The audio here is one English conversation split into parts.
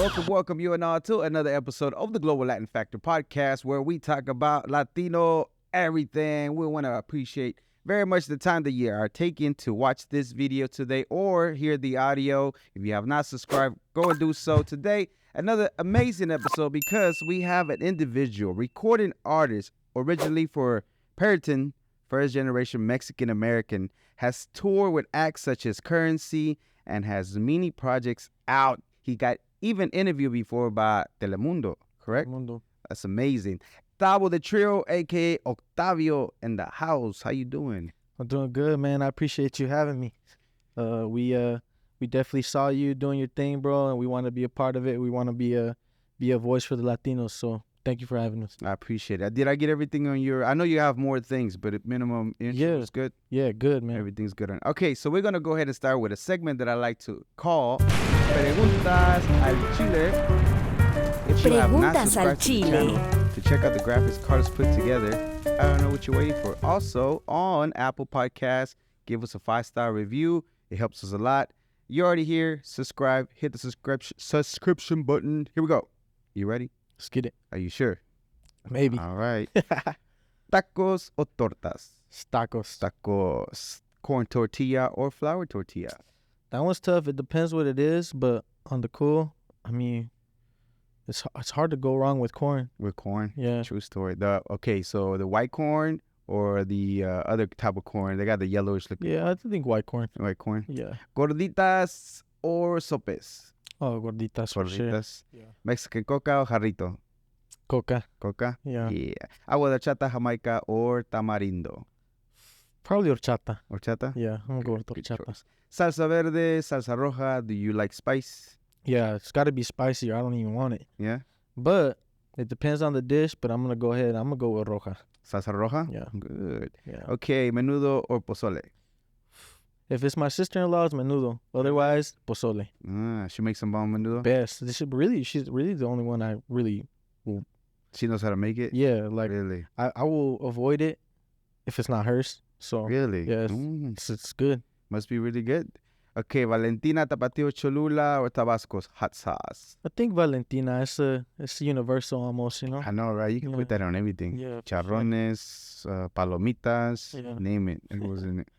Welcome you and all to another episode of the Global Latin Factor podcast, where we talk about Latino everything. We want to appreciate very much the time that you are taking to watch this video today or hear the audio. If you have not subscribed, go and do so today. Another amazing episode because we have an individual recording artist originally for Perryton, first generation Mexican American, has toured with acts such as Currency and has many projects out. He got even interviewed before by Telemundo, correct? Telemundo. That's amazing. Tavo the Trill, aka Octavio, in the house. How you doing? I'm doing good, man. I appreciate you having me. We definitely saw you doing your thing, bro, and we want to be a part of it. We want to be a voice for the Latinos. So thank you for having us. I appreciate it. Did I get everything on your? I know you have more things, but at minimum intro is good. Yeah, good, man. Everything's good. Okay, so we're gonna go ahead and start with a segment that I like to call Preguntas al Chile. If you have not subscribed to the channel, to check out the graphics Carlos put together, I don't know what you're waiting for. Also, on Apple Podcasts, give us a 5-star review. It helps us a lot. You're already here. Subscribe. Hit the subscription button. Here we go. You ready? Let's get it. Are you sure? Maybe. All right. Tacos o tortas? Tacos. Tacos. Corn tortilla or flour tortilla? That one's tough. It depends what it is, but on the cool, I mean, it's hard to go wrong with corn. With corn? Yeah. True story. So the white corn or the other type of corn? They got the yellowish looking. Yeah, I think white corn. White corn? Yeah. Gorditas or sopes? Oh, gorditas for sure. Gorditas. Yeah. Mexican coca or jarrito? Coca. Coca? Yeah. Yeah. Agua de horchata, jamaica or tamarindo? Probably horchata. Horchata? Yeah, I'm going with Good horchata. choice. Salsa verde, salsa roja. Do you like spice? Yeah, it's got to be spicy or I don't even want it. Yeah. But it depends on the dish, but I'm going to go ahead. I'm going to go with roja. Salsa roja? Yeah. Good. Yeah. Okay, menudo or pozole? If it's my sister-in-law, it's menudo. Otherwise, pozole. She makes some bomb menudo? Best. She's really the only one I really will. She knows how to make it? Yeah, like Really? I will avoid it if it's not hers. So Really? yeah, it's good. Must be really good. Okay, Valentina, Tapatio, Cholula, or Tabasco's hot sauce? I think Valentina, it's universal almost, you know? I know, right? You can put that on everything. Yeah. Charrones, palomitas, Yeah. name it. It was in it.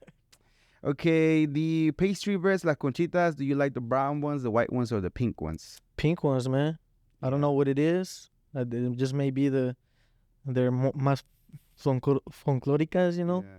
Okay, the pastry breads, las conchitas, do you like the brown ones, the white ones, or the pink ones? Pink ones, man. I don't know what it is. It just may be they're más folclóricas, you know? Yeah.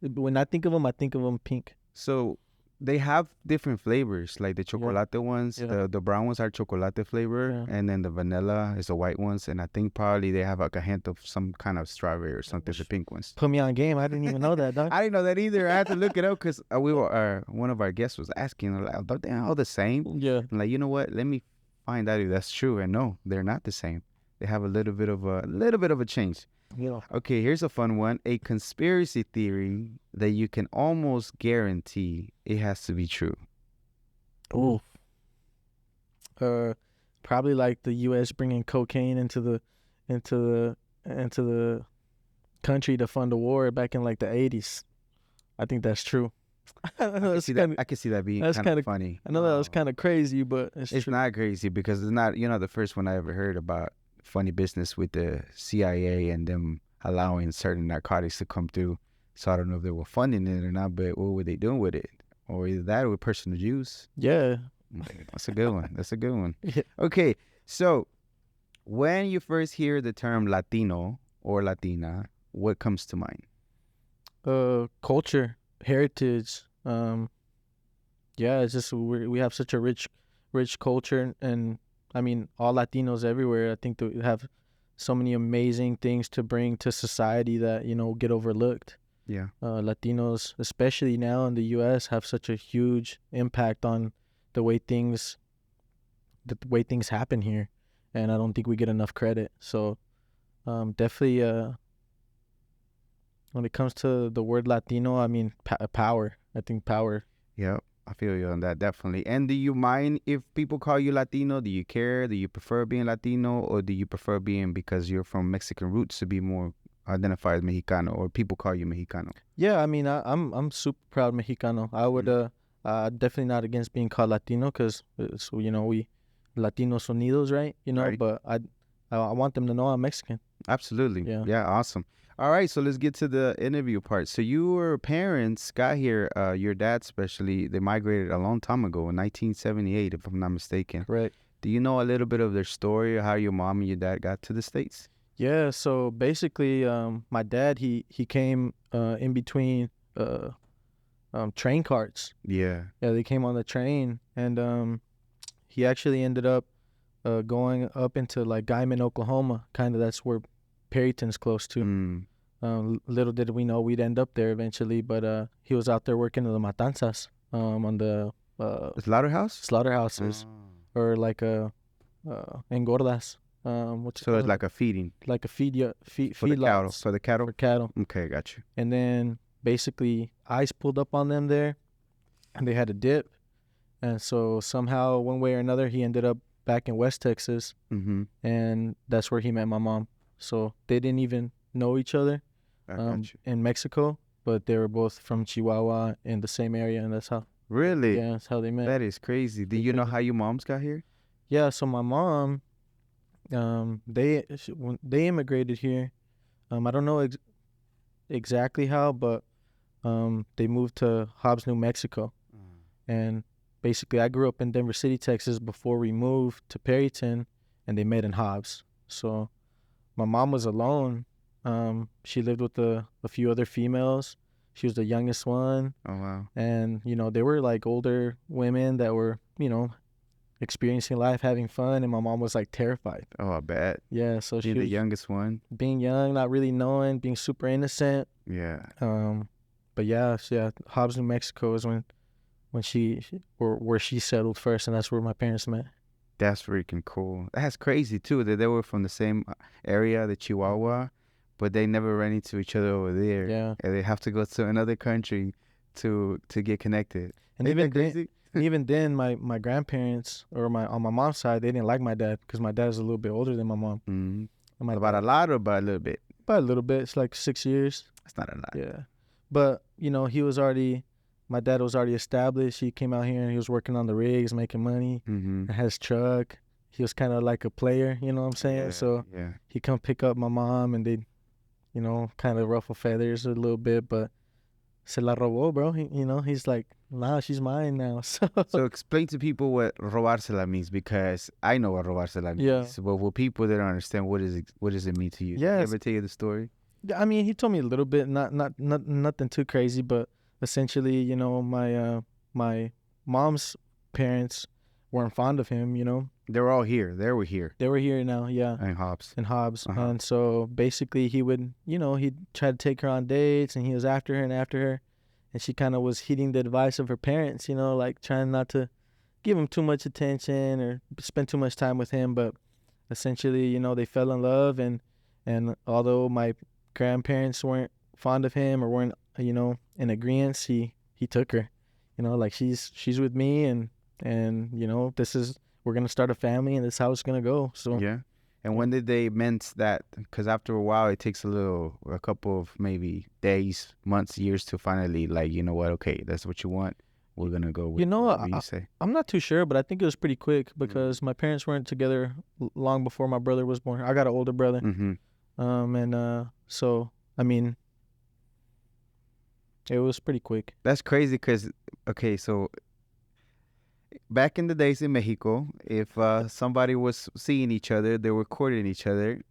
When I think of them pink. So they have different flavors, like the chocolate ones. Yeah. The brown ones are chocolate flavor, Yeah. and then the vanilla is the white ones. And I think probably they have like a hint of some kind of strawberry or something. The pink ones. Put me on game. I didn't even know that, dog. I didn't know that either. I had to look it up because one of our guests was asking, like, are they all the same? Yeah. I'm like, you know what? Let me find out if that's true. And no, they're not the same. They have a little bit of a change. Yeah. Okay, here's a fun one. A conspiracy theory that you can almost guarantee it has to be true. Oh. Probably like the U.S. bringing cocaine into the country to fund a war back in like the 80s. I think that's true. I can see that being kind of funny. I know that was kind of crazy, but it's true. Not crazy because it's not, the first one I ever heard about funny business with the CIA and them allowing certain narcotics to come through. So I don't know if they were funding it or not, but what were they doing with it? Or either that or personal use. Yeah. That's a good one. Yeah. Okay, so when you first hear the term Latino or Latina, what comes to mind? Culture, heritage. It's just we have such a rich culture, and I mean all Latinos everywhere. I think that we have so many amazing things to bring to society that get overlooked. Yeah. Latinos, especially now in the U.S., have such a huge impact on the way things happen here, and I don't think we get enough credit. So, definitely, when it comes to the word Latino, I mean power. I think power. Yeah, I feel you on that, definitely. And do you mind if people call you Latino? Do you care? Do you prefer being Latino, or do you prefer being, because you're from Mexican roots, to be more identified as Mexicano, or people call you Mexicano? Yeah, I mean, I'm super proud Mexicano. I would definitely not against being called Latino, because Latinos Unidos, right? Right. But I want them to know I'm Mexican. Absolutely. Yeah. Yeah, awesome. All right, so let's get to the interview part. So your parents got here, your dad especially, they migrated a long time ago in 1978, if I'm not mistaken. Correct. Do you know a little bit of their story, how your mom and your dad got to the States? Yeah, so basically, my dad he came in between train carts. Yeah. Yeah, they came on the train, and he actually ended up going up into like Guyman, Oklahoma. Kind of that's where Perryton's close to. Mm. Little did we know we'd end up there eventually, but he was out there working in the matanzas, on the The slaughterhouse? slaughterhouses, or like engordas, what you So call it's it? like a feeding Like a for the cattle. feedlots For the cattle? for cattle. Okay, got you. And then basically ice pulled up on them there, and they had to dip. And so somehow, one way or another, he ended up back in West Texas, Mm-hmm. and that's where he met my mom. So they didn't even know each other I got you. in Mexico, but they were both from Chihuahua in the same area, and that's how Really? that's how they met. That is crazy. Do They you know couldn't- how your moms got here? Yeah, so my mom, when they immigrated here. I don't know exactly how, but they moved to Hobbs, New Mexico. And basically, I grew up in Denver City, Texas before we moved to Perryton, and they met in Hobbs. So my mom was alone. She lived with a few other females. She was the youngest one. Oh, wow. And, they were like older women that were, experiencing life, having fun. And my mom was like terrified. Oh, I bet. Yeah, so she You're the was youngest one? being young, not really knowing, being super innocent. Yeah. But yeah, Hobbs, New Mexico is when where she settled first, and that's where my parents met. That's freaking cool. That's crazy, too, that they were from the same area, the Chihuahua, but they never ran into each other over there. Yeah. And they have to go to another country to get connected. And Ain't even that crazy? even then, my grandparents on my mom's side, they didn't like my dad because my dad is a little bit older than my mom. Mm-hmm. And my About dad, a lot or about a little bit? by a little bit. It's like 6 years. That's not a lot. Yeah, but my dad was already established. He came out here and he was working on the rigs, making money. Mm-hmm. Had his truck. He was kind of like a player, you know what I'm saying? Yeah, So yeah. he come pick up my mom, and they'd, kind of ruffle feathers a little bit, but se la robó, bro. He's like, nah, she's mine now. So explain to people what robársela means, because I know what robársela means. Yeah. But for people that don't understand, what does it mean to you? Did Yes. he ever tell you the story? I mean, he told me a little bit, not nothing too crazy, but essentially, my mom's parents weren't fond of him. They were all here. They were here They were here now, yeah, in Hobbs. in Hobbs, Uh-huh. and so basically he would, he'd try to take her on dates, and he was after her and after her, and she kind of was heeding the advice of her parents, like trying not to give him too much attention or spend too much time with him, but essentially, they fell in love, and although my grandparents weren't fond of him or weren't, in agreement, he took her, like she's with me, and we're gonna start a family, and this is how it's gonna go. So Yeah. And when did they mince that? Because after a while, it takes a couple of maybe days, months, years to finally, like, you know what? Okay, that's what you want. We're gonna go with whatever you say. I'm not too sure, but I think it was pretty quick because my parents weren't together long before my brother was born. I got an older brother, Mm-hmm. so I mean, it was pretty quick. That's crazy because, okay, so back in the days in Mexico, if somebody was seeing each other, they were courting each other,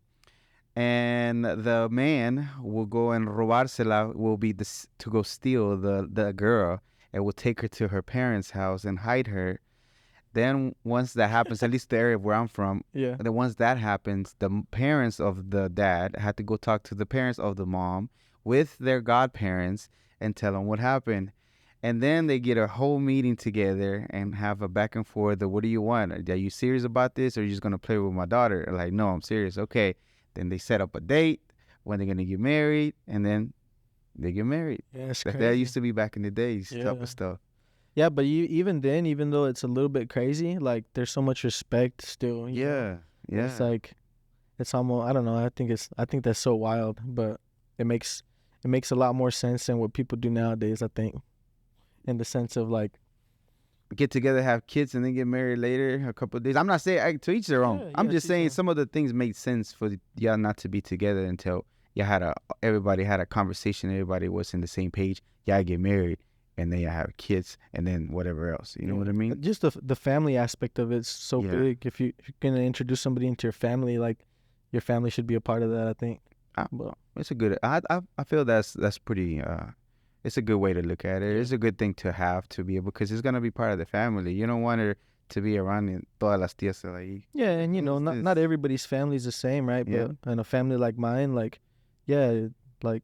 and the man will go and robársela, will be to go steal the girl, and will take her to her parents' house and hide her. Then once that happens, at least the area where I'm from, Yeah. then once that happens, the parents of the dad had to go talk to the parents of the mom with their godparents and tell them what happened. And then they get a whole meeting together and have a back and forth of, what do you want? Are you serious about this, or are you just going to play with my daughter? Like, no, I'm serious. Okay. Then they set up a date when they're going to get married, and then they get married. Yeah, it's That crazy. used to be back in the days, type Yeah. of stuff. Yeah, but even then, even though it's a little bit crazy, like there's so much respect still. you know? Yeah. It's like, it's almost, I don't know. I think that's so wild, but it makes a lot more sense than what people do nowadays, I think, in the sense of like, get together, have kids, and then get married later, a couple of days. I'm not saying to each their own. Yeah, I'm yeah, just to each saying their own. some of the things made sense for y'all not to be together until everybody had a conversation, everybody was in the same page. Y'all get married, and then y'all have kids, and then whatever else. You know what I mean? Just the family aspect of it's so Yeah. big. If you're gonna introduce somebody into your family, like your family should be a part of that, I think. Well, it's a good. I feel that's pretty. It's a good way to look at it. Yeah. It's a good thing to have to be able because it's gonna be part of the family. You don't want her to be around in todas las tías ahí. Yeah, and Who's not this? everybody's family is the same, right? Yeah. But in a family like mine, like, yeah, like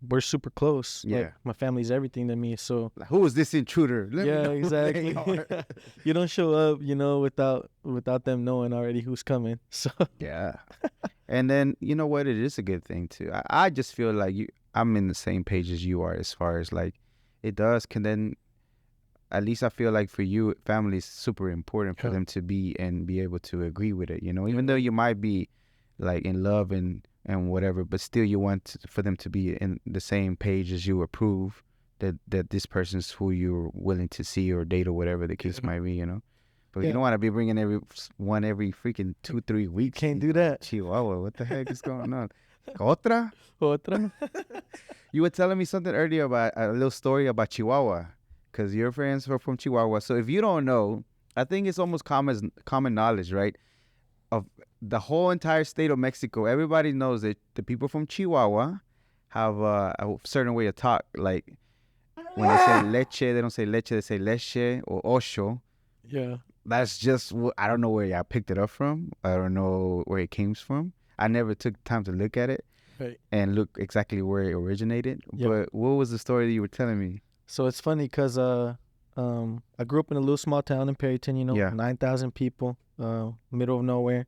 we're super close. Yeah. Like my family's everything to me. So Like, who is this intruder? Let me yeah, know who they exactly. are. You don't show up, without them knowing already who's coming. So Yeah. And then you know what? It is a good thing too. I just feel like I'm in the same page as you are as far as like it does. Can then at least I feel like for you, family is super important for Yeah. them to be and be able to agree with it. Even though you might be like in love and whatever, but still you want for them to be in the same page as you approve that this person's who you're willing to see or date or whatever the case might be. But you Yeah. don't want to be bringing every freaking 2-3 weeks. Can't do that. Chihuahua, what the heck is going on? Otra? Otra. You were telling me something earlier about a little story about Chihuahua, because your friends are from Chihuahua. So if you don't know, I think it's almost common knowledge, right? Of the whole entire state of Mexico, everybody knows that the people from Chihuahua have a certain way of talk. Like when they say leche, they don't say leche, they say leche or ocho. Yeah. That's just I don't know where I picked it up from. I don't know where it came from. I never took time to look at it Right. and look exactly where it originated. Yeah. But what was the story that you were telling me? So it's funny because I grew up in a little small town in Perryton, Yeah. 9,000 people, middle of nowhere.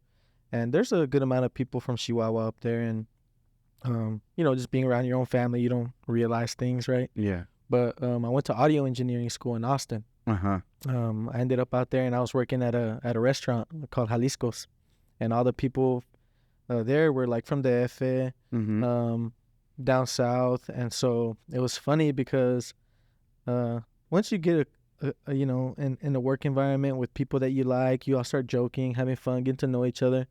And there's a good amount of people from Chihuahua up there. And, just being around your own family, you don't realize things, right? Yeah. But I went to audio engineering school in Austin. Uh-huh. I ended up out there and I was working at a restaurant called Jalisco's. And all the people there were like from the F, Mm-hmm. down south. And so it was funny because once you get in a work environment with people that you like, you all start joking, having fun, getting to know each other.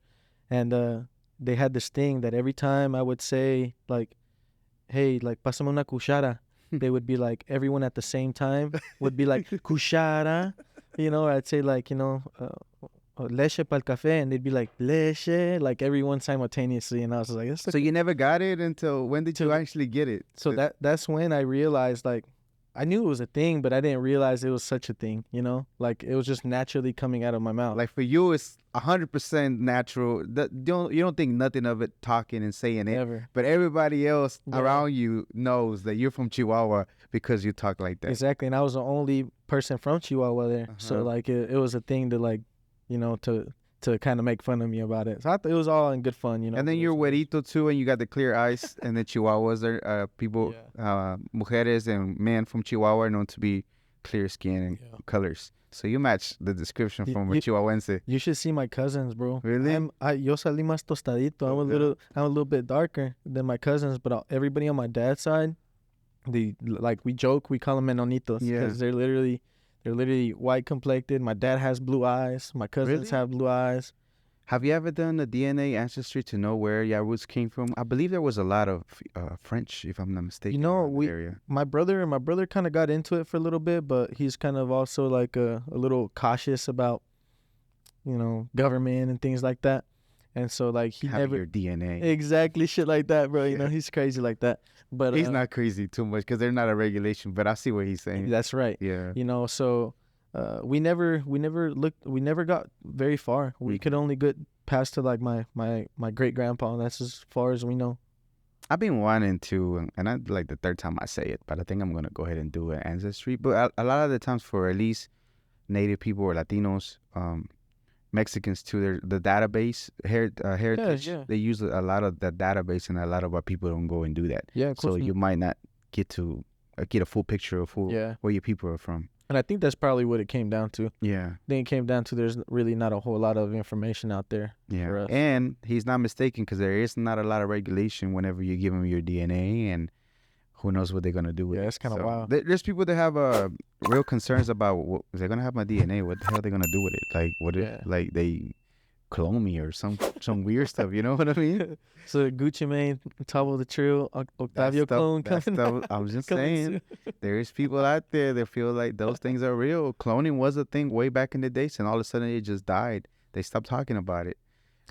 And they had this thing that every time I would say like, hey, like pásame una cuchara, they would be like, everyone at the same time would be like cuchara, or I'd say like, leche para el café, and they'd be like leche, like everyone simultaneously. And I was like, So you never got it until when did you actually get it? so that's when I realized, like, I knew it was a thing, but I didn't realize it was such a thing, like it was just naturally coming out of my mouth. Like for you, it's 100% natural. You don't think nothing of it talking and saying it. Ever. But everybody else Yeah. around you knows that you're from Chihuahua because you talk like that. Exactly. And I was the only person from Chihuahua there. So Uh-huh. like it was a thing to like, to kind of make fun of me about it. So I thought it was all in good fun, And then you're güerito too, and you got the clear eyes. And the Chihuahuas are people, mujeres and men from Chihuahua are known to be clear skin and colors. So you match the description from a Chihuahuense. You should see my cousins, bro. Really? Yo salí más tostadito. I'm a little bit darker than my cousins, but everybody on my dad's side, we joke, we call them menonitos, Yeah. because they're literally white complected. My dad has blue eyes. My cousins Really? have blue eyes. Have you ever done a DNA ancestry to know where your roots came from? I believe there was a lot of French, if I'm not mistaken. around the area. My brother kind of got into it for a little bit, but he's kind of also like a little cautious about, government and things like that. And so like he Having never your DNA. exactly shit like that, bro. He's crazy like that. But He's not crazy too much because they're not a regulation. But I see what he's saying. That's right. Yeah. So we never got very far. We could only get past to like my great grandpa, and that's as far as we know. I've been wanting to, and I like the third time I say it, but I think I'm gonna go ahead and do an ancestry. But a lot of the times, for at least Native people or Latinos, Mexicans too, the database heritage. yeah. They use a lot of that database, and a lot of our people don't go and do that. Yeah, of course. So you might not get to get a full picture of where your people are from. And I think that's probably what it came down to. Yeah. I think it came down to there's really not a whole lot of information out there for us. And he's not mistaken because there is not a lot of regulation whenever you give him your DNA and who knows what they're gonna do with Yeah, it. it's kind of So, wild. there's people that have real concerns about what they're gonna have my DNA. What the hell are they gonna do with it? Like what if Yeah. like they clone me or some weird stuff? You know what I mean? So Gucci Mane, Tavo the Trill, Octavio clone coming. I'm just coming saying. soon. There's people out there that feel like those things are real. Cloning was a thing way back in the days, and all of a sudden it just died. They stopped talking about it.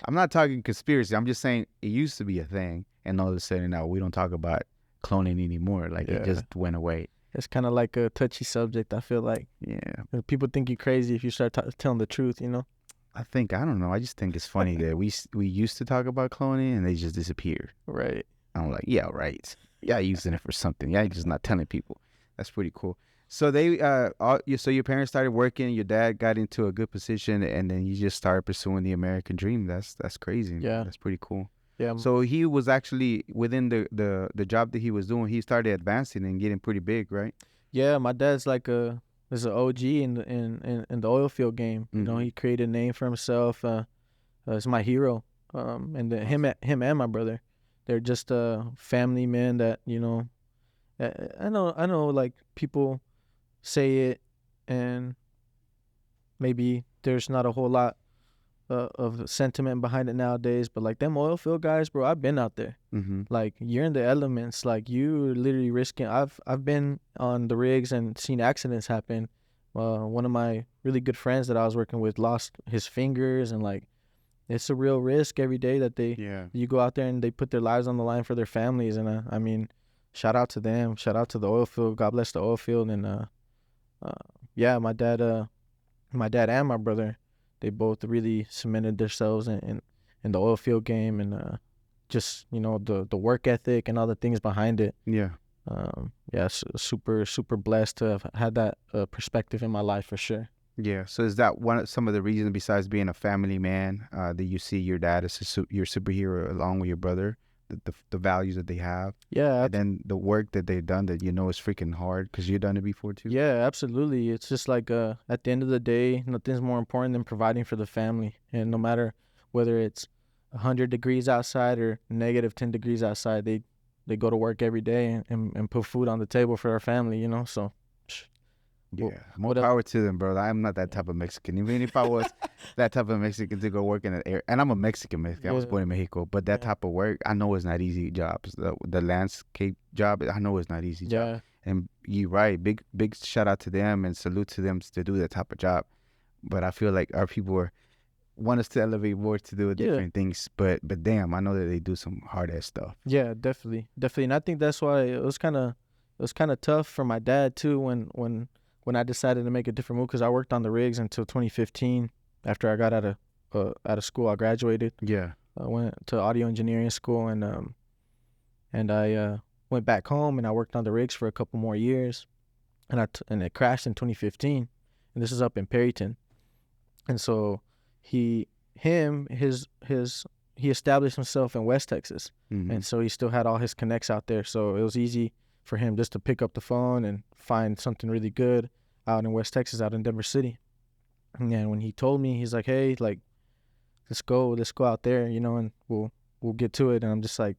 I'm not talking conspiracy. I'm just saying it used to be a thing, and all of a sudden now we don't talk about cloning anymore. Like it Yeah. just went away. It's kind of like a touchy subject. I feel like Yeah. people think you're crazy if you start telling the truth. You know. I don't know. I just think it's funny that we used to talk about cloning and they just disappeared. Right. I'm like, yeah, right. Yeah, using it for something. Yeah, just not telling people. That's pretty cool. So they, so your parents started working. Your dad got into a good position, and then you just started pursuing the American dream. That's crazy. Yeah. That's pretty cool. Yeah. So he was actually within the job that he was doing. He started advancing and getting pretty big, right? Yeah. My dad's like is an OG in the oil field game. You know, Mhm. he created a name for himself. He's my hero. And him and my brother, they're just family men that I know like people say it, and maybe there's not a whole lot of sentiment behind it nowadays, but like them oil field guys, bro, I've been out there. Mm-hmm. Like you're in the elements, like you're literally risking. I've been on the rigs and seen accidents happen. One of my really good friends that I was working with lost his fingers, and like it's a real risk every day that Yeah. you go out there and they put their lives on the line for their families. And I mean, shout out to them, shout out to the oil field. God bless the oil field. And yeah, my dad and my brother, they both really cemented themselves in the oil field game, and just the work ethic and all the things behind it. Yeah. Yeah, super blessed to have had that perspective in my life for sure. Yeah. So is that some of the reasons besides being a family man that you see your dad as your superhero along with your brother, the values that they have, Yeah, and then the work that they've done that is freaking hard because you've done it before too. yeah, absolutely. It's just like at the end of the day, nothing's more important than providing for the family, and no matter whether it's 100 degrees outside or negative 10 degrees outside, they go to work every day and put food on the table for our family. So. Yeah, more what else? power to them, bro. I'm not that type of Mexican. Even if I was that type of Mexican to go work in an air, and I'm a Mexican. I was Yeah. born in Mexico, but that Yeah. type of work, I know it's not easy jobs. The landscape job, I know it's not easy job. Yeah, And you're right. Big shout out to them and salute to them to do that type of job. But I feel like our people want us to elevate more to do different things. But damn, I know that they do some hard ass stuff. yeah, definitely, and I think that's why it was kind of tough for my dad too when I decided to make a different move, because I worked on the rigs until 2015. After I got out of school, I graduated. Yeah. I went to audio engineering school, and I went back home and I worked on the rigs for a couple more years, and it crashed in 2015, and this is up in Perryton, and so he established himself in West Texas, Mhm. and so he still had all his connects out there, so it was easy for him just to pick up the phone and find something really good out in West Texas, out in Denver City. And when he told me, he's like, "Hey, like, let's go out there, and we'll get to it." And I'm just like,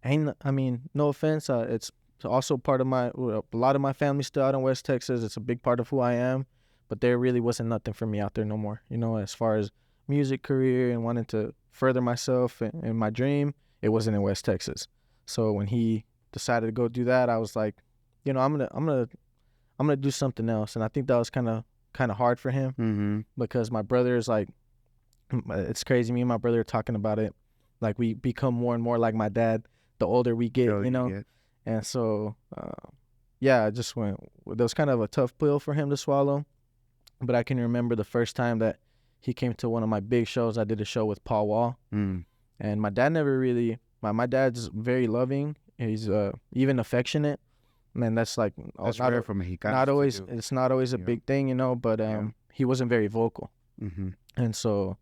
I mean, no offense, it's also part of a lot of my family still out in West Texas. It's a big part of who I am, but there really wasn't nothing for me out there no more. As far as music career and wanting to further myself and my dream, it wasn't in West Texas. So when he decided to go do that, I was like, I'm gonna do something else. And I think that was kind of hard for him, Mm-hmm. because my brother is like, it's crazy. Me and my brother are talking about it. Like, we become more and more like my dad the older we get, And so, yeah, I just went. That was kind of a tough pill for him to swallow. But I can remember the first time that he came to one of my big shows. I did a show with Paul Wall, and my dad never really. My dad's very loving. He's even affectionate, and that's like That's rare for Mexicanos. not always. It's not always a big thing, But he wasn't very vocal, and so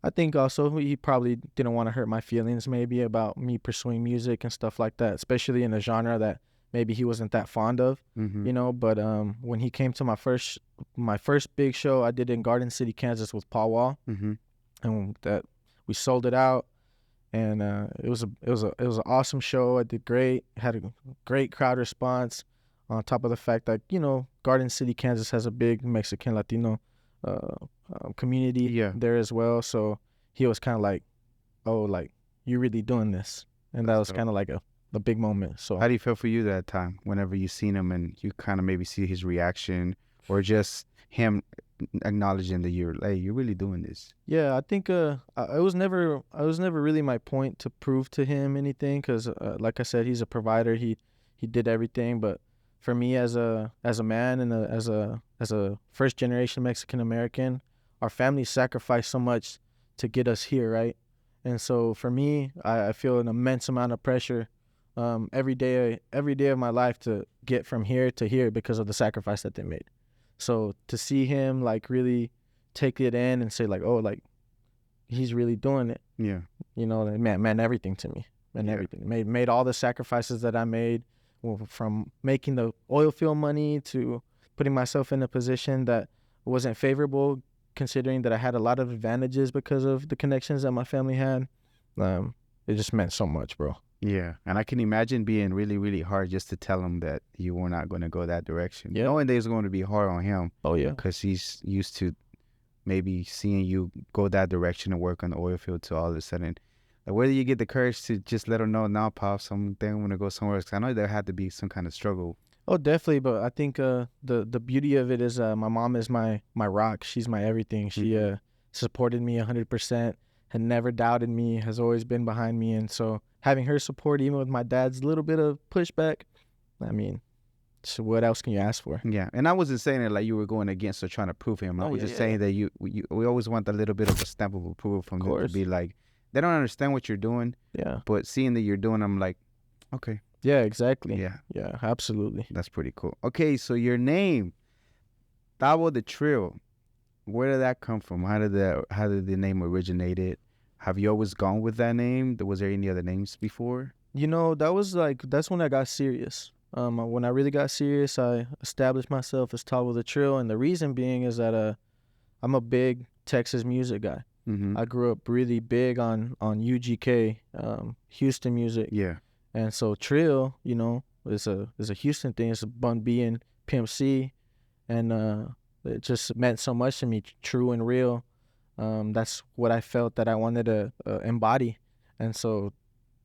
I think also he probably didn't want to hurt my feelings, maybe, about me pursuing music and stuff like that, especially in a genre that maybe he wasn't that fond of, But when he came to my first big show, I did in Garden City, Kansas, with Paul Wall, and that we sold it out, and it was an awesome show. I did great. Had a great crowd response. On top of the fact that Garden City, Kansas has a big Mexican Latino uh, community Yeah. there as well. So he was kind of like, "Oh, like you really doing this," and that That's was dope. kind of like a big moment. So How do you feel for you that time whenever you seen him and you kind of maybe see his reaction or just him acknowledging that you're really doing this? yeah, I think I was never really my point to prove to him anything because like I said, he's a provider. He did everything, but for me as a man and as a first generation Mexican American, our family sacrificed so much to get us here, right? And so for me, I feel an immense amount of pressure every day of my life to get from here to here because of the sacrifice that they made. So to see him like really take it in and say like, oh, like he's really doing it, Yeah. that meant everything to me. Meant Yeah. everything. Made all the sacrifices that I made, well, from making the oil field money to putting myself in a position that wasn't favorable, considering that I had a lot of advantages because of the connections that my family had. It just meant so much, bro. Yeah. And I can imagine being really, really hard just to tell him that you were not going to go that direction. Yeah. Knowing that it's going to be hard on him Oh yeah. because he's used to maybe seeing you go that direction and work on the oil field to all of a sudden. Like, whether you get the courage to just let him know, now, Pops, I'm going to go somewhere else. 'Cause I know there had to be some kind of struggle. Oh, definitely. But I think the beauty of it is my mom is my rock. She's my everything. She supported me 100%. Had never doubted me. Has always been behind me. And so having her support, even with my dad's little bit of pushback, I mean, so what else can you ask for? Yeah, and I wasn't saying it like you were going against or trying to prove him. I Oh, was yeah, just yeah, saying that we always want a little bit of a stamp of approval from them to course. be like, they don't understand what you're doing, Yeah. but seeing that you're doing, I'm like, okay, Yeah. Exactly. yeah, Yeah. Absolutely. that's pretty cool. Okay, so your name, Tavo the Trill, where did that come from? How did the name originated? Have you always gone with that name? Was there any other names before? That's when I got serious. When I really got serious, I established myself as Tavo the Trill, and the reason being is that I'm a big Texas music guy. Mm-hmm. I grew up really big on UGK, Houston music, Yeah, and so Trill, is a Houston thing. It's a Bun B and Pimp C, and it just meant so much to me, true and real. That's what I felt that I wanted to embody, and so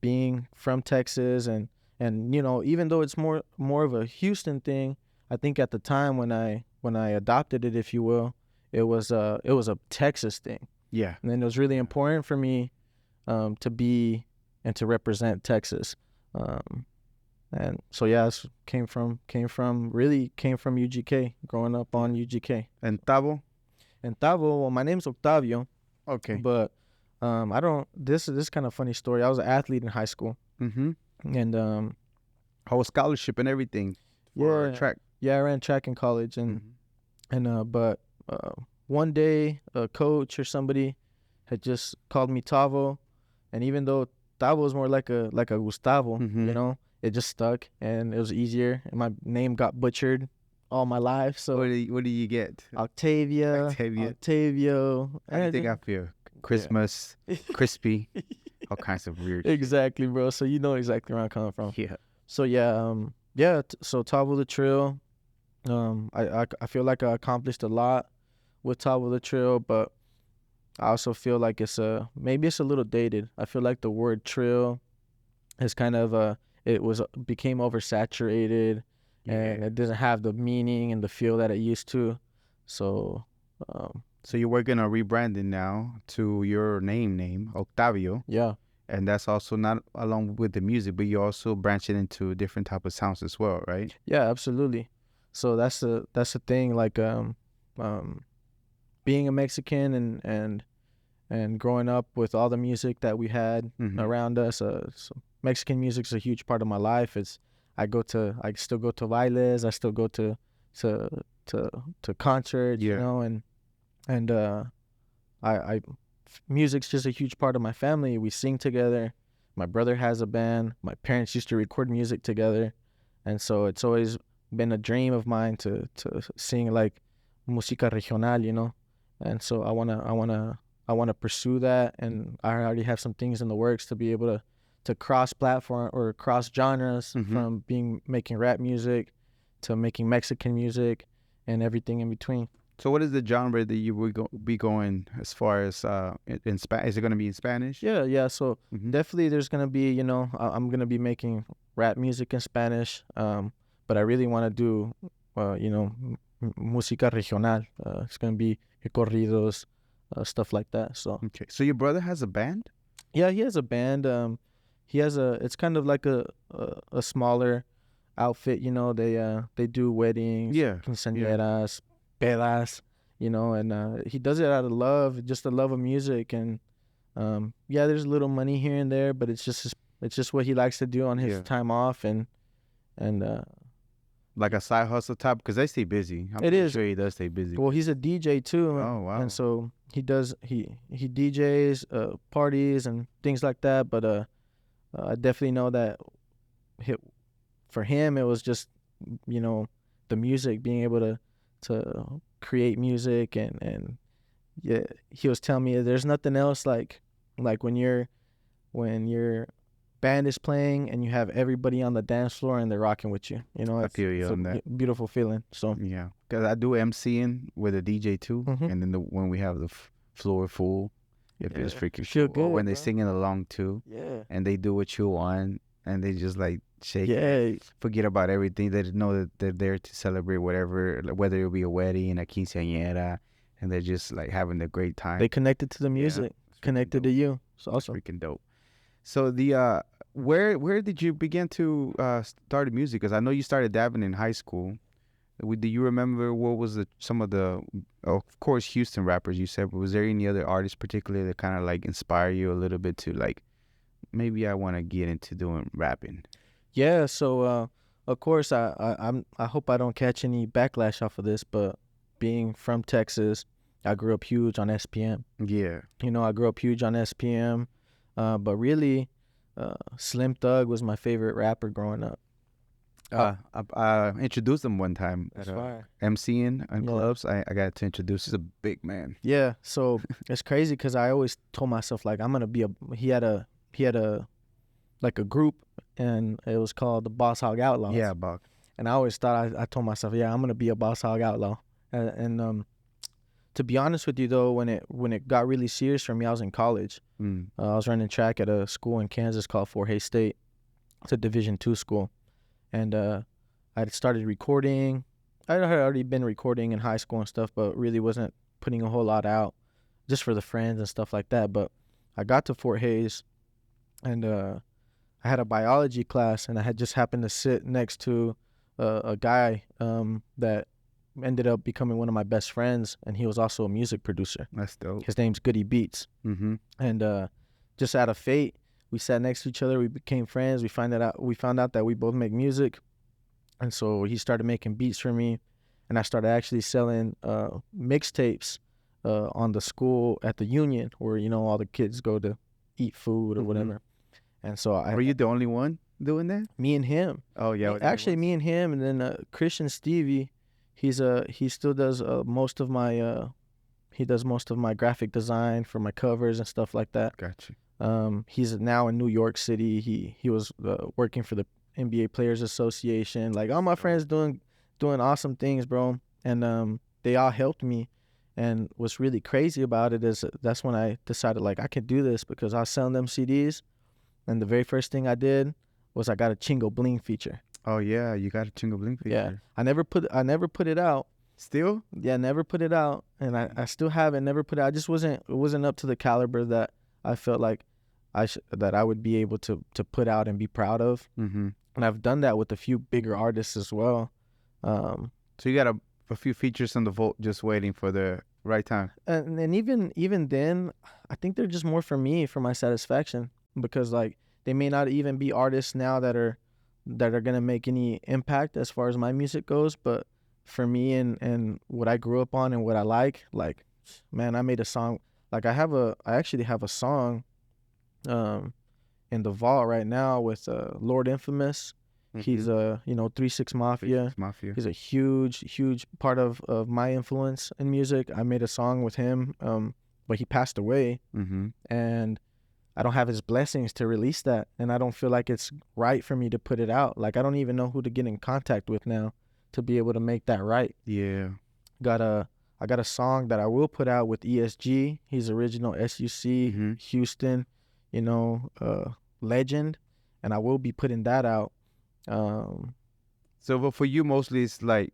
being from Texas and even though it's more of a Houston thing, I think at the time when I adopted it, if you will, it was a Texas thing. yeah, And then it was really important for me to be and to represent Texas. And so yeah, came from UGK, growing up on UGK. and Tavo. And Tavo, well, my name's Octavio, Okay. but I don't. This is kind of funny story. I was an athlete in high school, Mm-hmm. and Whole scholarship and everything for yeah, track. yeah, I ran track in college, and Mhm. but one day a coach or somebody had just called me Tavo, and even though Tavo was more like a Gustavo, Mhm. it just stuck and it was easier, and my name got butchered all my life. So What do you get? Octavia, Octavia. Octavio. How do you think I feel? Christmas, crispy, all kinds of weird shit. Exactly, bro. So you know exactly where I'm coming from. Yeah. So so Tavo the Trill. I feel like I accomplished a lot with Tavo the Trill, but I also feel like maybe it's a little dated. I feel like the word trill is kind of became oversaturated, and Yeah. it doesn't have the meaning and the feel that it used to. So So you're working on rebranding now to your name, Octavio, yeah. and that's also not along with the music, but you're also branching into different type of sounds as well, right? Yeah, absolutely. So that's the thing. Like being a Mexican and growing up with all the music that we had Mhm. around us. So Mexican music is a huge part of my life. I still go to bailes. I still go to to concerts. Yeah. And I music's just a huge part of my family. We sing together. My brother has a band. My parents used to record music together, and so it's always been a dream of mine to sing like música regional, And so I wanna I want to pursue that, and I already have some things in the works to be able to cross platform or cross genres from making rap music to making Mexican music and everything in between. So what is the genre that you would be going as far as in Spanish? Is it going to be in Spanish? Yeah. So Mm-hmm. definitely there's going to be, I'm going to be making rap music in Spanish. But I really want to do, música regional. It's going to be corridos, stuff like that. So, Okay. So your brother has a band? yeah, he has a band. It's kind of like a smaller outfit, they do weddings, Yeah. quinceañeras, pedas, and he does it out of love, just the love of music. And there's a little money here and there, but it's just what he likes to do on his time off, and like a side hustle type, because they stay busy. I'm pretty sure he does stay busy. Well, he's a DJ too. Oh wow! And so he DJs parties and things like that. But I definitely know that for him it was just the music, being able to create music, and yeah, he was telling me there's nothing else like when your band is playing and you have everybody on the dance floor and they're rocking with you. I feel you on that. Beautiful feeling. So yeah, because I do MCing with a DJ too, and then when we have the floor full, it feels freaking feel cool. good, when they're bro. singing along too, and they do what you want, and they just like shake, forget about everything. They know that they're there to celebrate whatever, whether it'll be a wedding, a quinceañera, and they're just like having a great time. They connected to the music, connected to you. It's awesome. Freaking dope. So the where did you begin to start music? Because I know you started dabbing in high school. Do you remember what was some of the, of course, Houston rappers you said, but was there any other artists particularly that kind of like inspire you a little bit to like, maybe I want to get into doing rapping? Yeah. So of course I hope I don't catch any backlash off of this, but being from Texas, I grew up huge on SPM. Yeah. I grew up huge on SPM, but really, Slim Thug was my favorite rapper growing up. I introduced him one time That's at fire. MCing in clubs. I got to introduce. He's a big man. Yeah, so it's crazy because I always told myself like I'm gonna be he had a like a group, and it was called the Boss Hog Outlaws. Yeah, Buck. And I always thought I told myself, I'm gonna be a Boss Hog Outlaw. And to be honest with you though, when it got really serious for me, I was in college. I was running track at a school in Kansas called Fort Hays State. It's a Division II school. And I had started recording. I had already been recording in high school and stuff, but really wasn't putting a whole lot out just for the friends and stuff like that. But I got to Fort Hays, and I had a biology class, and I had just happened to sit next to a guy that ended up becoming one of my best friends, and he was also a music producer. That's dope. His name's Goody Beats. Mm-hmm. And just out of fate, we sat next to each other. We became friends. We found out that we both make music, and so he started making beats for me, and I started actually selling mixtapes on the school at the Union, where all the kids go to eat food or whatever. And so were you the only one doing that? Me and him. Oh yeah, actually me and him, and then Christian Stevie. He still does most of my graphic design for my covers and stuff like that. Gotcha. He's now in New York City. He was working for the NBA Players Association. Like all my friends doing awesome things, bro. And they all helped me. And what's really crazy about it is that's when I decided like I can do this, because I was selling them CDs, and the very first thing I did was I got a Chingo Bling feature. Oh yeah, you got a Chingo Bling feature. Yeah, I never put it out. Still? Yeah, never put it out, and I still haven't never put it out. I just it wasn't up to the caliber that I felt like that I would be able to put out and be proud of. Mm-hmm. And I've done that with a few bigger artists as well. So you got a few features on the vault, just waiting for the right time. And even then, I think they're just more for me, for my satisfaction, because like they may not even be artists now that are gonna make any impact as far as my music goes, but for me and what I grew up on and what I like, man, I made a song. Like I actually have a song in the vault right now with Lord Infamous. Mm-hmm. He's 3-6 Mafia. He's a huge part of my influence in music. I made a song with him but he passed away, and I don't have his blessings to release that, and I don't feel like it's right for me to put it out. Like, I don't even know who to get in contact with now to be able to make that right. Yeah. I got a song that I will put out with ESG. He's original SUC Houston, legend, and I will be putting that out. So, but for you, mostly it's like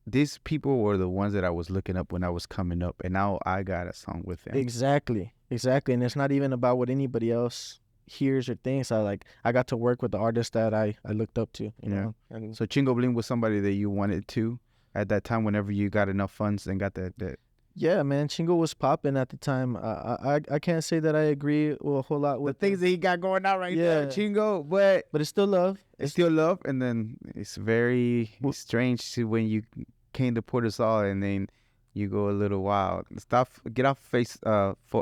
these people were the ones that I was looking up when I was coming up, and now I got a song with them. Exactly, and it's not even about what anybody else hears or thinks. I got to work with the artist that I looked up to, you know. And so Chingo Bling was somebody that you wanted to at that time whenever you got enough funds and got that. Yeah, man, Chingo was popping at the time. I can't say that I agree a whole lot with the things that he got going on right there, Chingo, but it's still love. It's still love, and then it's very strange to when you came to put us all, and then you go a little wild. Get off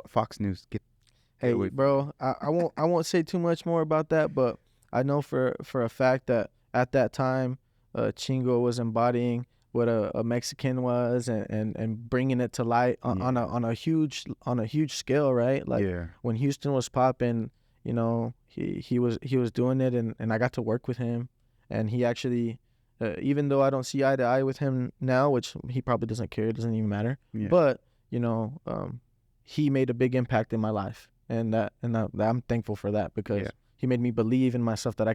Fox News. Hey, bro, I won't say too much more about that, but I know for a fact that at that time, Chingo was embodying what a Mexican was, and bringing it to light on a huge scale, right? Like when Houston was popping, he was doing it, and I got to work with him, and he actually, even though I don't see eye to eye with him now, which he probably doesn't care, it doesn't even matter, but he made a big impact in my life, and I'm thankful for that, because he made me believe in myself that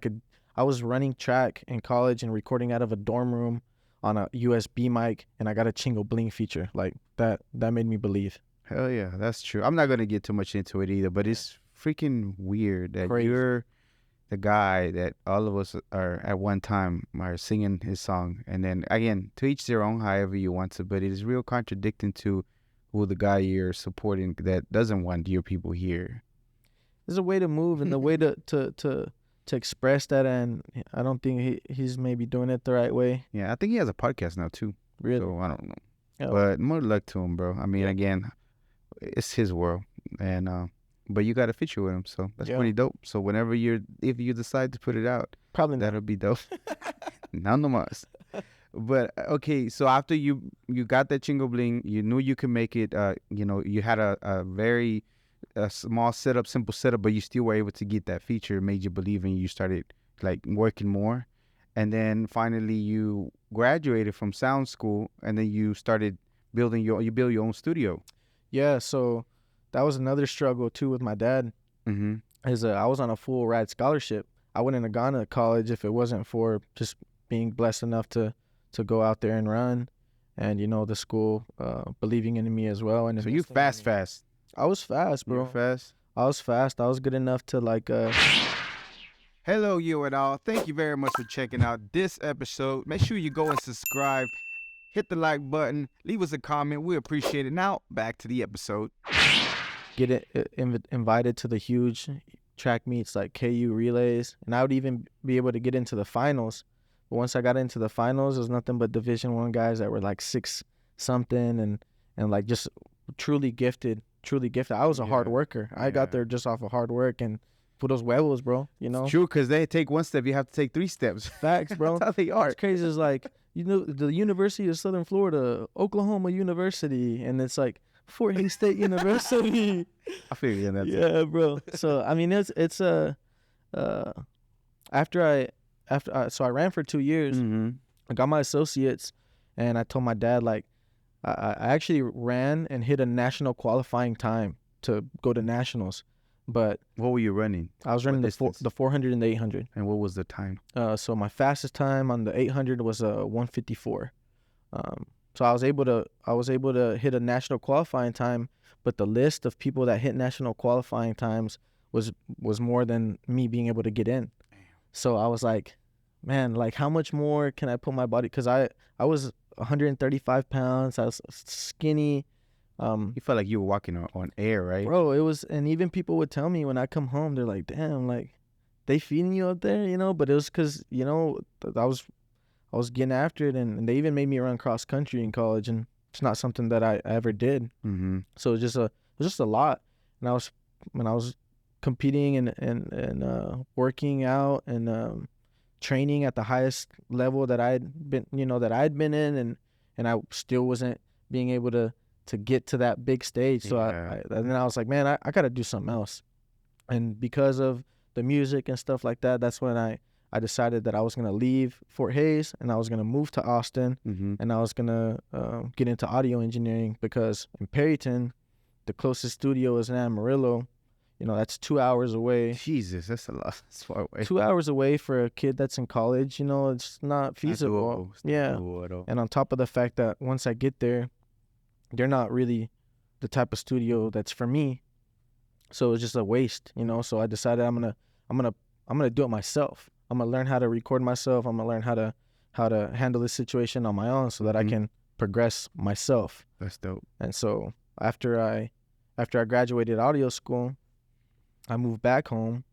I was running track in college and recording out of a dorm room on a USB mic, and I got a Chingo Bling feature. Like that made me believe. Hell yeah, that's true. I'm not gonna get too much into it either, but it's freaking weird that you're the guy that all of us are at one time are singing his song, and then again, to each their own, however you want to, but it is real contradicting to who the guy you're supporting that doesn't want your people here. There's a way to move and the way to express that, and I don't think he's maybe doing it the right way. Yeah, I think he has a podcast now too. Really? So I don't know. But more luck to him, bro. I mean, again, it's his world, and but you got a feature with him, so that's pretty dope. So if you decide to put it out, probably that'll be dope. None no más. But okay, so after you got that Chingo Bling, you knew you could make it. You had a very small setup, simple setup, but you still were able to get that feature. Made you believe, and you started like working more. And then finally you graduated from sound school, and then you started build your own studio. Yeah, so that was another struggle too with my dad. I was on a full ride scholarship. I wouldn't have gone to college if it wasn't for just being blessed enough to go out there and run, and the school believing in me as well. And so you fast. I was fast, bro. You fast. I was fast. I was good enough to like. Hello, you and all. Thank you very much for checking out this episode. Make sure you go and subscribe, hit the like button, leave us a comment. We appreciate it. Now back to the episode. Get invited to the huge track meets like KU relays, and I would even be able to get into the finals. But once I got into the finals, it was nothing but Division I guys that were like 6 something and like just truly gifted. I was a hard worker. I got there just off of hard work and for those huevos, bro. It's true, because they take 1 step, you have to take 3 steps. Facts, bro. That's how they are. What's crazy is like, the University of Southern Florida, Oklahoma University, and it's like Fort Hays State University. I feel you in that. Yeah, bro. So I mean, it's so I ran for 2 years. I got my associates, and I told my dad, like, I actually ran and hit a national qualifying time to go to nationals. But what were you running? I was running the 400 and the 800. And what was the time? So my fastest time on the 800 was 154. So I was able to hit a national qualifying time, but the list of people that hit national qualifying times was more than me being able to get in. Damn. So I was like, man, like how much more can I put my body? Because I was 135 pounds. I was skinny. You felt like you were walking on air, right? Bro, it was, and even people would tell me when I come home, they're like, damn, like they feeding you up there, but it was because, I was getting after it, and they even made me run cross country in college, and it's not something that I ever did. So it was just a lot. And when I was competing and working out and training at the highest level that I'd been in, and I still wasn't being able to to get to that big stage. So and then I was like, man, I got to do something else. And because of the music and stuff like that, that's when I decided that I was going to leave Fort Hays and I was going to move to Austin, and I was going to get into audio engineering, because in Perryton, the closest studio is in Amarillo. You know, that's 2 hours away. Jesus, that's a lot. That's far away. 2 hours away for a kid that's in college, you know, it's not feasible. Yeah. And on top of the fact that once I get there, they're not really the type of studio that's for me. So it's just a waste, you know. So I decided I'm gonna do it myself. I'm gonna learn how to record myself. I'm gonna learn how to handle this situation on my own, so that I can progress myself. That's dope. And so after I graduated audio school, I moved back home,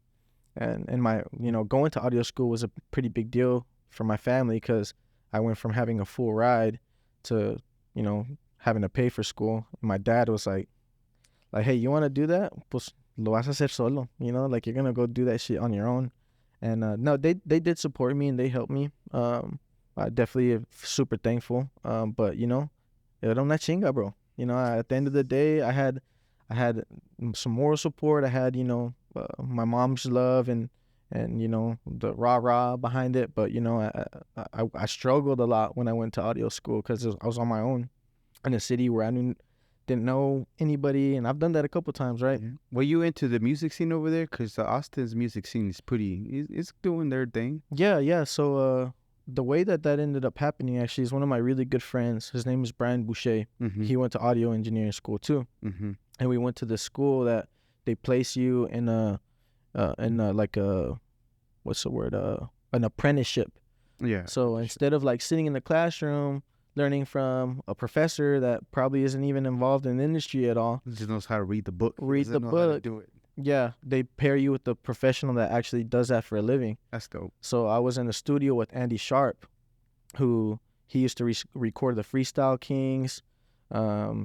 and my, you know, going to audio school was a pretty big deal for my family, because I went from having a full ride to, you know, having to pay for school. And my dad was like, hey, you want to do that? Pues lo vas a hacer solo, you know, like, you're gonna go do that shit on your own. And no, they did support me and they helped me. I definitely am super thankful. But you know, era una chinga, bro. You know, at the end of the day, I had some moral support. I had, you know, my mom's love and you know, the rah behind it. But you know, I struggled a lot when I went to audio school, because I was on my own in a city where I didn't know anybody, and I've done that a couple times, right? Yeah. Were you into the music scene over there? Because Austin's music scene is it's doing their thing. Yeah. So the way that ended up happening actually is one of my really good friends. His name is Brian Boucher. He went to audio engineering school too, and we went to the school that they place you in like a, what's the word, an apprenticeship. Yeah. So instead of like sitting in the classroom learning from a professor that probably isn't even involved in the industry at all, just knows how to read the book. Do it. Yeah, they pair you with the professional that actually does that for a living. That's dope. So I was in the studio with Andy Sharp, who he used to record the Freestyle Kings.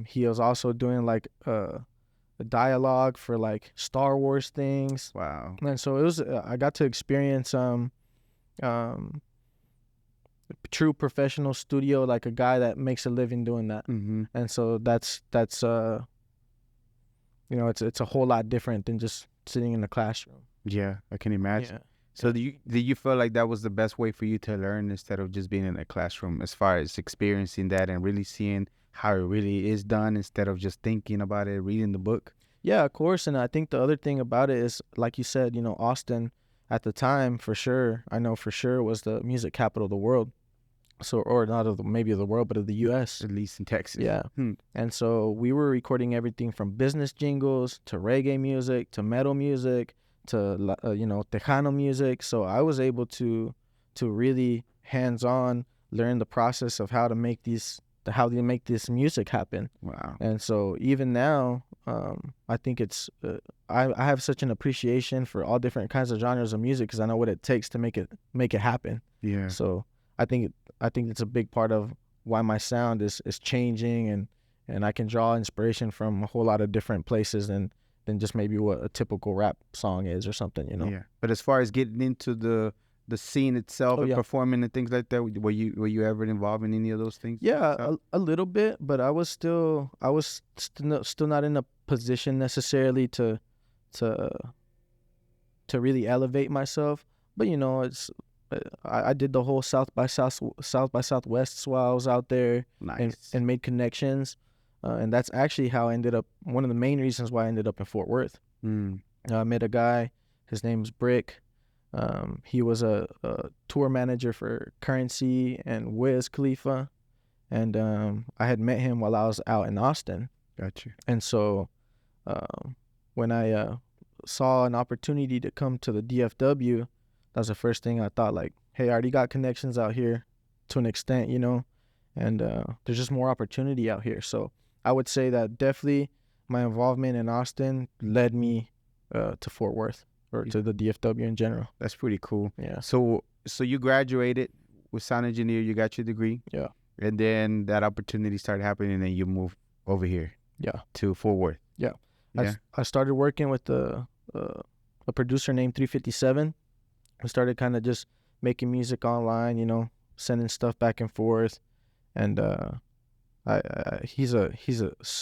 He was also doing like a dialogue for like Star Wars things. Wow. And so it was I got to experience true professional studio, like a guy that makes a living doing that. And so that's you know, it's a whole lot different than just sitting in the classroom. Yeah, I can imagine. Yeah. So did you feel like that was the best way for you to learn, instead of just being in a classroom, as far as experiencing that and really seeing how it really is done, instead of just thinking about it, reading the book? Yeah, of course. And I think the other thing about it is, like you said, you know, Austin at the time, for sure, I know for sure, was the music capital of the world. So, or not of maybe of the world, but of the U.S. At least in Texas. Yeah. And so we were recording everything from business jingles to reggae music to metal music to you know, Tejano music. So I was able to really hands-on learn the process of how they make this music happen. Wow. And so even now, I think it's I have such an appreciation for all different kinds of genres of music, because I know what it takes to make it happen. Yeah. So I think it's a big part of why my sound is changing, and I can draw inspiration from a whole lot of different places than just maybe what a typical rap song is or something, you know. Yeah. But as far as getting into the scene itself and performing and things like that, were you ever involved in any of those things? Yeah, a little bit, but I was still not in a position necessarily to really elevate myself. But you know, it's I did the whole South by Southwest while I was out there. Nice. and made connections, and that's actually how I ended up. One of the main reasons why I ended up in Fort Worth. I met a guy. His name's Brick. He was a tour manager for Currency and Wiz Khalifa, and I had met him while I was out in Austin. Gotcha. And so when I saw an opportunity to come to the DFW, that was the first thing I thought, like, hey, I already got connections out here to an extent, you know, and there's just more opportunity out here. So I would say that definitely my involvement in Austin led me to Fort Worth, or to the DFW in general. That's pretty cool. Yeah. So you graduated with sound engineer, you got your degree. Yeah. And then that opportunity started happening, and you moved over here. Yeah. To Fort Worth. Yeah. Yeah. I started working with a producer named 357. We started kind of just making music online, you know, sending stuff back and forth. And He's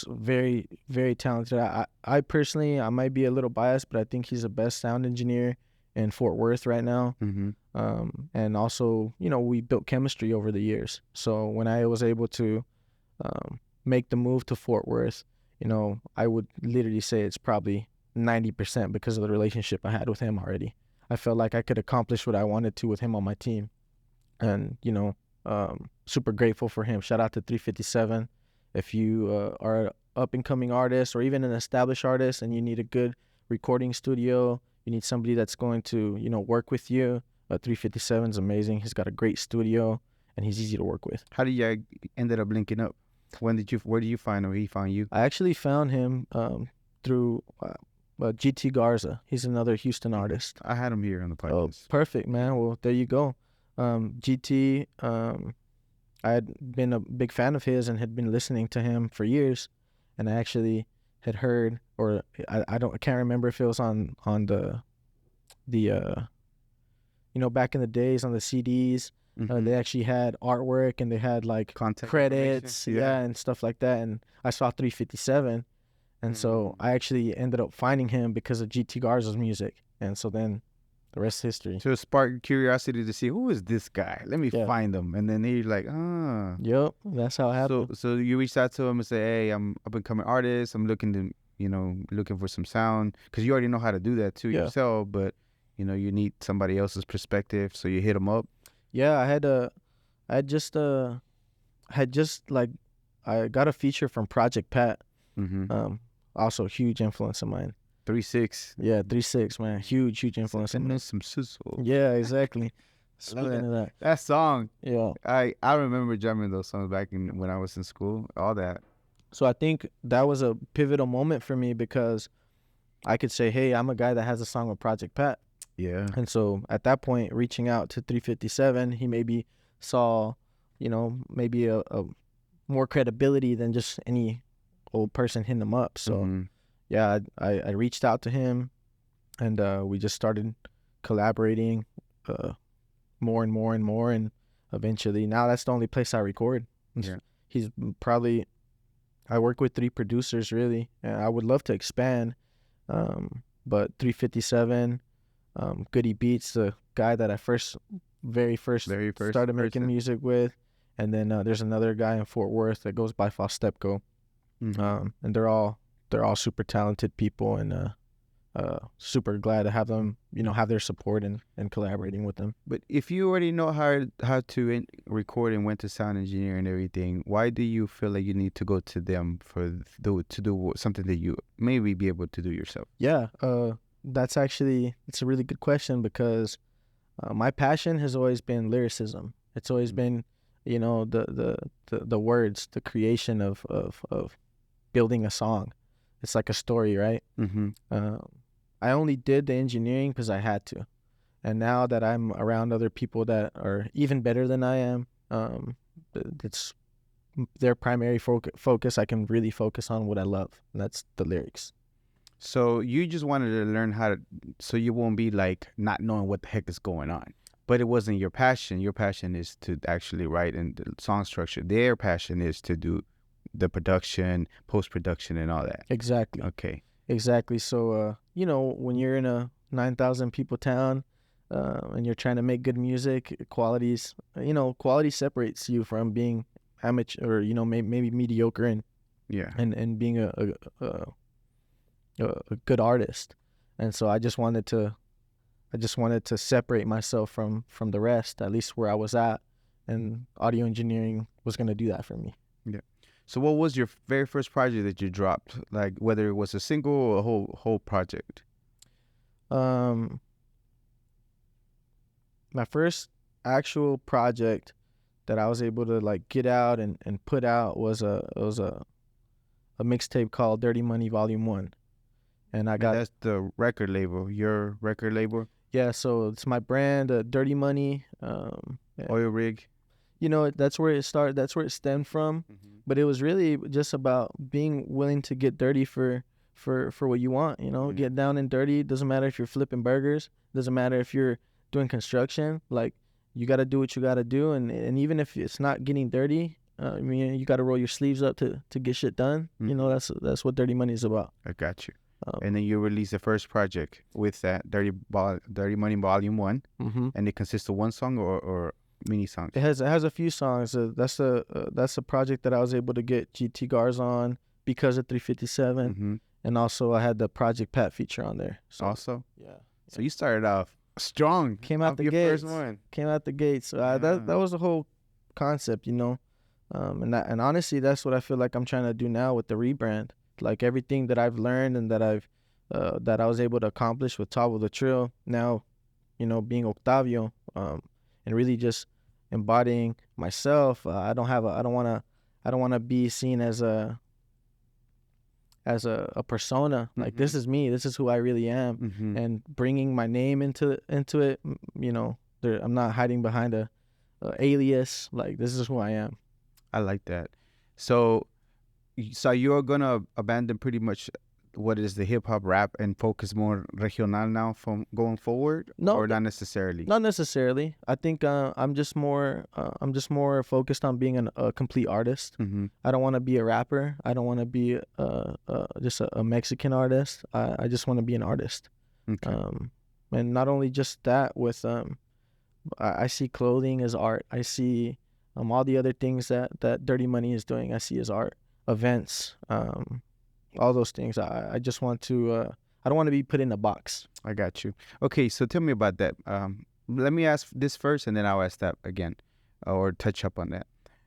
very, very talented. I personally, I might be a little biased, but I think he's the best sound engineer in Fort Worth right now. Mm-hmm. And also, we built chemistry over the years. So when I was able to make the move to Fort Worth, I would literally say it's probably 90% because of the relationship I had with him already. I felt like I could accomplish what I wanted to with him on my team. And, super grateful for him. Shout out to 357. If you are an up-and-coming artist or even an established artist and you need a good recording studio, you need somebody that's going to, work with you, 357 is amazing. He's got a great studio, and he's easy to work with. How did you ended up linking up? Where did you find him? He found you? I actually found him through GT Garza. He's another Houston artist. I had him here on the podcast. Oh, perfect, man. Well, there you go. GT, I had been a big fan of his and had been listening to him for years, and I actually had heard, or I can't remember if it was on the back in the days on the CDs. They actually had artwork and they had like Contact credits, yeah, and stuff like that. And I saw 357, and so I actually ended up finding him because of GT Garza's music, and so then the rest is history. So it sparked curiosity to see, who is this guy? Let me find him. And then he's like, Yep, that's how it happened. So you reached out to him and say, hey, I'm up and coming artist. I'm looking to, looking for some sound. Because you already know how to do that too yourself. But, you need somebody else's perspective. So you hit him up. Yeah, I got a feature from Project Pat. Also a huge influence of mine. 3-6. Yeah, 3-6, man. Huge influence. Some sizzle. Yeah, exactly. Speaking of that song. Yeah. I remember jamming those songs back when I was in school. All that. So I think that was a pivotal moment for me because I could say, hey, I'm a guy that has a song with Project Pat. Yeah. And so at that point, reaching out to 357, he maybe saw, maybe a more credibility than just any old person hitting him up. So yeah, I reached out to him, and we just started collaborating more and more and more, and eventually now that's the only place I record. Yeah. He's probably, I work with 3 producers really, and I would love to expand, but 357, Goody Beats, the guy that I very first started making music with, and then there's another guy in Fort Worth that goes by Faustepco, and they're all super talented people, and super glad to have them, have their support and collaborating with them. But if you already know how to record and went to sound engineer and everything, why do you feel like you need to go to them to do something that you maybe be able to do yourself? Yeah, it's a really good question because my passion has always been lyricism. It's always been, the words, the creation of building a song. It's like a story, right? I only did the engineering because I had to, and now that I'm around other people that are even better than I am, it's their primary focus. I can really focus on what I love, and that's the lyrics. So you just wanted to learn so you won't be like not knowing what the heck is going on. But it wasn't your passion. Your passion is to actually write and the song structure. Their passion is to do the production, post-production, and all that. Exactly. Okay. Exactly. So, when you're in a 9,000 people town and you're trying to make good music, quality separates you from being amateur or, maybe mediocre and being a good artist. And so I just wanted to separate myself from the rest, at least where I was at, and audio engineering was going to do that for me. Yeah. So what was your very first project that you dropped? Like whether it was a single or a whole project? My first actual project that I was able to like get out and put out was a mixtape called Dirty Money Volume 1. And that's the record label, your record label? Yeah, so it's my brand, Dirty Money. Oil Rig. That's where it started. That's where it stemmed from. But it was really just about being willing to get dirty for what you want. Get down and dirty. It doesn't matter if you're flipping burgers. It doesn't matter if you're doing construction. Like, you got to do what you got to do. And even if it's not getting dirty, I mean, you got to roll your sleeves up to get shit done. You know, that's what Dirty Money is about. I got you. And then you released the first project with that Dirty Money Volume 1. And it consists of one song or mini songs? It has a few songs. That's a project that I was able to get GT Gars on because of 357. And also I had the Project Pat feature on there. So, also? Yeah. So you started off strong. Came out the your gates. first one. Came out the gates. So that was the whole concept, you know. And honestly, that's what I feel like I'm trying to do now with the rebrand. Like everything that I've learned and that I was able to accomplish with Tavo the Trill, now, you know, being Octavio, and really just embodying myself. I don't want to be seen as a persona. Like this is me. This is who I really am. And bringing my name into it, you know, I'm not hiding behind a alias. Like this is who I am. I like that. So you're gonna abandon pretty much what is the hip hop rap and focus more regional now from going forward? No, or not necessarily? Not necessarily. I think I'm just more focused on being a complete artist. I don't want to be a rapper. I don't want to be just a Mexican artist. I just want to be an artist. Okay. And not only just that, with I see clothing as art. I see all the other things that Dirty Money is doing, I see as art. Events, all those things. I just want to, I don't want to be put in a box. I got you. Okay, so tell me about that. Let me ask this first, and then I'll ask that again, or touch up on that.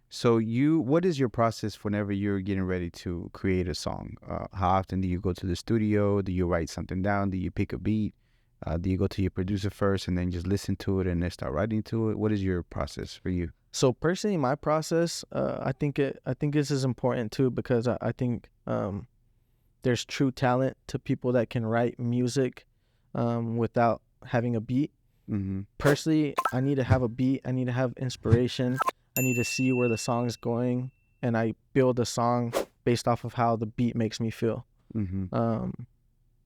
So what is your process whenever you're getting ready to create a song? How often do you go to the studio? Do you write something down? Do you pick a beat? Do you go to your producer first and then just listen to it and then start writing to it? What is your process for you? So personally, my process, I think this is important too, because I think there's true talent to people that can write music without having a beat. Personally, I need to have a beat. I need to have inspiration. I need to see where the song's going, and I build a song based off of how the beat makes me feel.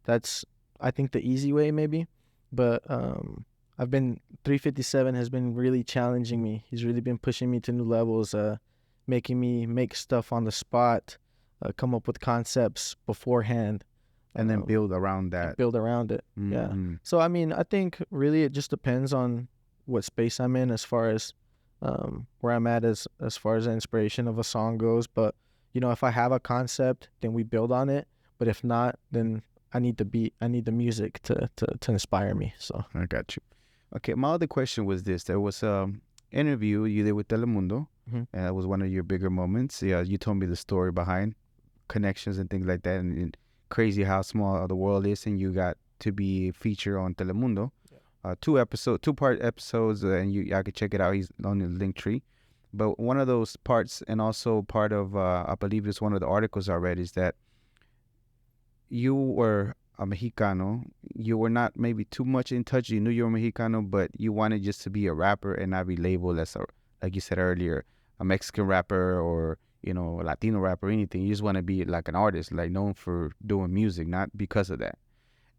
That's, I think, the easy way maybe, but 357 has been really challenging me. He's really been pushing me to new levels, making me make stuff on the spot, come up with concepts beforehand, and then build around that. Build around it. Yeah. So I mean, I think really it just depends on what space I'm in as far as where I'm at as far as the inspiration of a song goes. But you know, if I have a concept, then we build on it. But if not, then I need the beat. I need the music to inspire me. So I got you. Okay, my other question was this. There was an interview you did with Telemundo, and that was one of your bigger moments. Yeah, you told me the story behind connections and things like that, and crazy how small the world is, and you got to be featured on Telemundo. Yeah. Two-part episodes, and y'all can check it out. He's on the link tree. But one of those parts, and also part of, I believe it's one of the articles I read, is that you were a Mexicano. You were not maybe too much in touch. You knew you were Mexicano, but you wanted just to be a rapper and not be labeled as like you said earlier, a Mexican rapper or, you know, a Latino rapper or anything. You just want to be like an artist, like known for doing music, not because of that.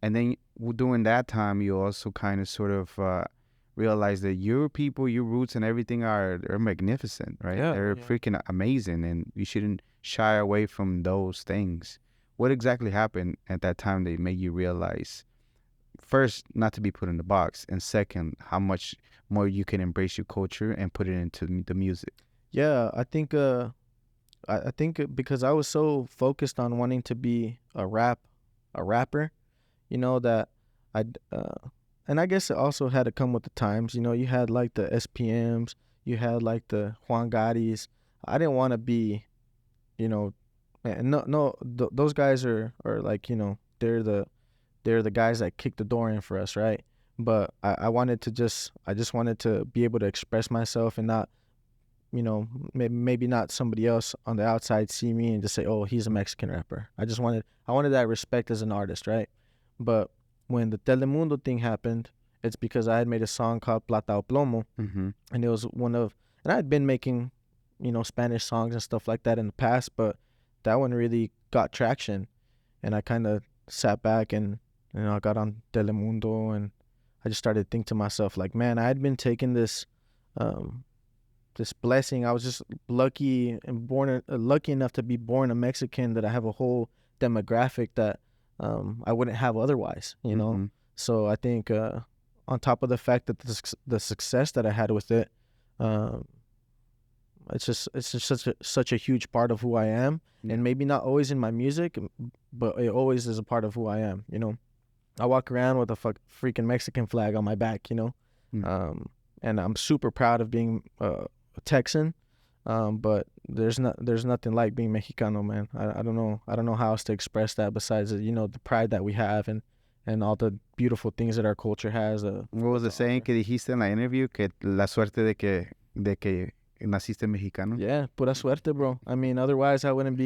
And then during that time, you also kind of sort of realize that your people, your roots and everything are magnificent, right? Yeah, they're freaking amazing, and you shouldn't shy away from those things. What exactly happened at that time that made you realize, first, not to be put in the box, and second, how much more you can embrace your culture and put it into the music? Yeah, I think because I was so focused on wanting to be a rapper, you know, that and I guess it also had to come with the times. You know, you had like the SPMs, you had like the Juan Gottis. I didn't want to be, you know, and those guys are like, you know, they're the guys that kick the door in for us, right? But I just wanted to be able to express myself and not, you know, maybe not somebody else on the outside see me and just say, oh, he's a Mexican rapper. I wanted that respect as an artist, right? But when the Telemundo thing happened, it's because I had made a song called Plata o Plomo, and it was and I had been making, you know, Spanish songs and stuff like that in the past, but that one really got traction, and I kind of sat back and, you know, I got on Telemundo, and I just started to think to myself, like, man, I had been taking this this blessing. I was just lucky and lucky enough to be born a Mexican, that I have a whole demographic that I wouldn't have otherwise, you know. Mm-hmm. So I think on top of the fact that the success that I had with it, it's just such a huge part of who I am, Yeah. and maybe not always in my music, but it always is a part of who I am. You know, I walk around with a freaking Mexican flag on my back. You know, Mm. and I'm super proud of being a Texan. But there's nothing like being Mexicano, man. I don't know how else to express that besides the pride that we have and all the beautiful things that our culture has. What was the saying que dijiste en la interview? Que la suerte de que naciste mexicano. Yeah, pura suerte, bro. I mean, otherwise I wouldn't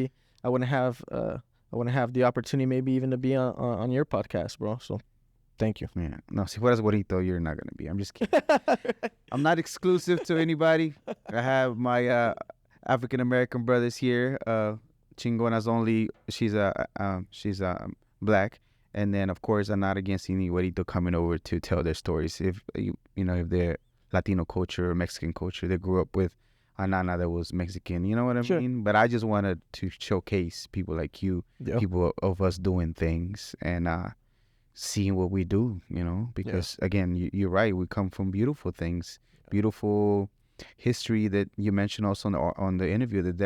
have the opportunity maybe even to be on your podcast, bro. So thank you. Yeah. No, si fueras güerito, you're not gonna be. I'm just kidding. I'm not exclusive to anybody. I have my African American brothers here. Chingona's only she's black, and then of course I'm not against any güerito coming over to tell their stories. If if they're Latino culture or Mexican culture, they grew up with a nana that was Mexican. You know what I Sure. mean? But I just wanted to showcase people like you, Yeah. people of us doing things and seeing what we do, because again, you're right. We come from beautiful things, beautiful history that you mentioned also on the interview that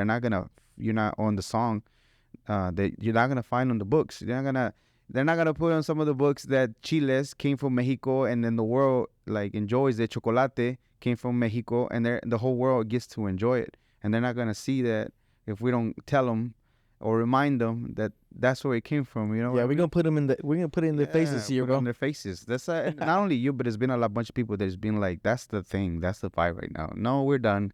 you're not on the song, that you're not gonna find on the books. They're not gonna put on some of the books that chiles came from Mexico, and then the world like enjoys the chocolate came from Mexico, and the whole world gets to enjoy it, and they're not gonna see that if we don't tell them or remind them that that's where it came from. Yeah, we're gonna put it in their faces here, put it bro. on their faces. That's not only you, but it's been a bunch of people that's been like, that's the thing, that's the fight right now. No, we're done.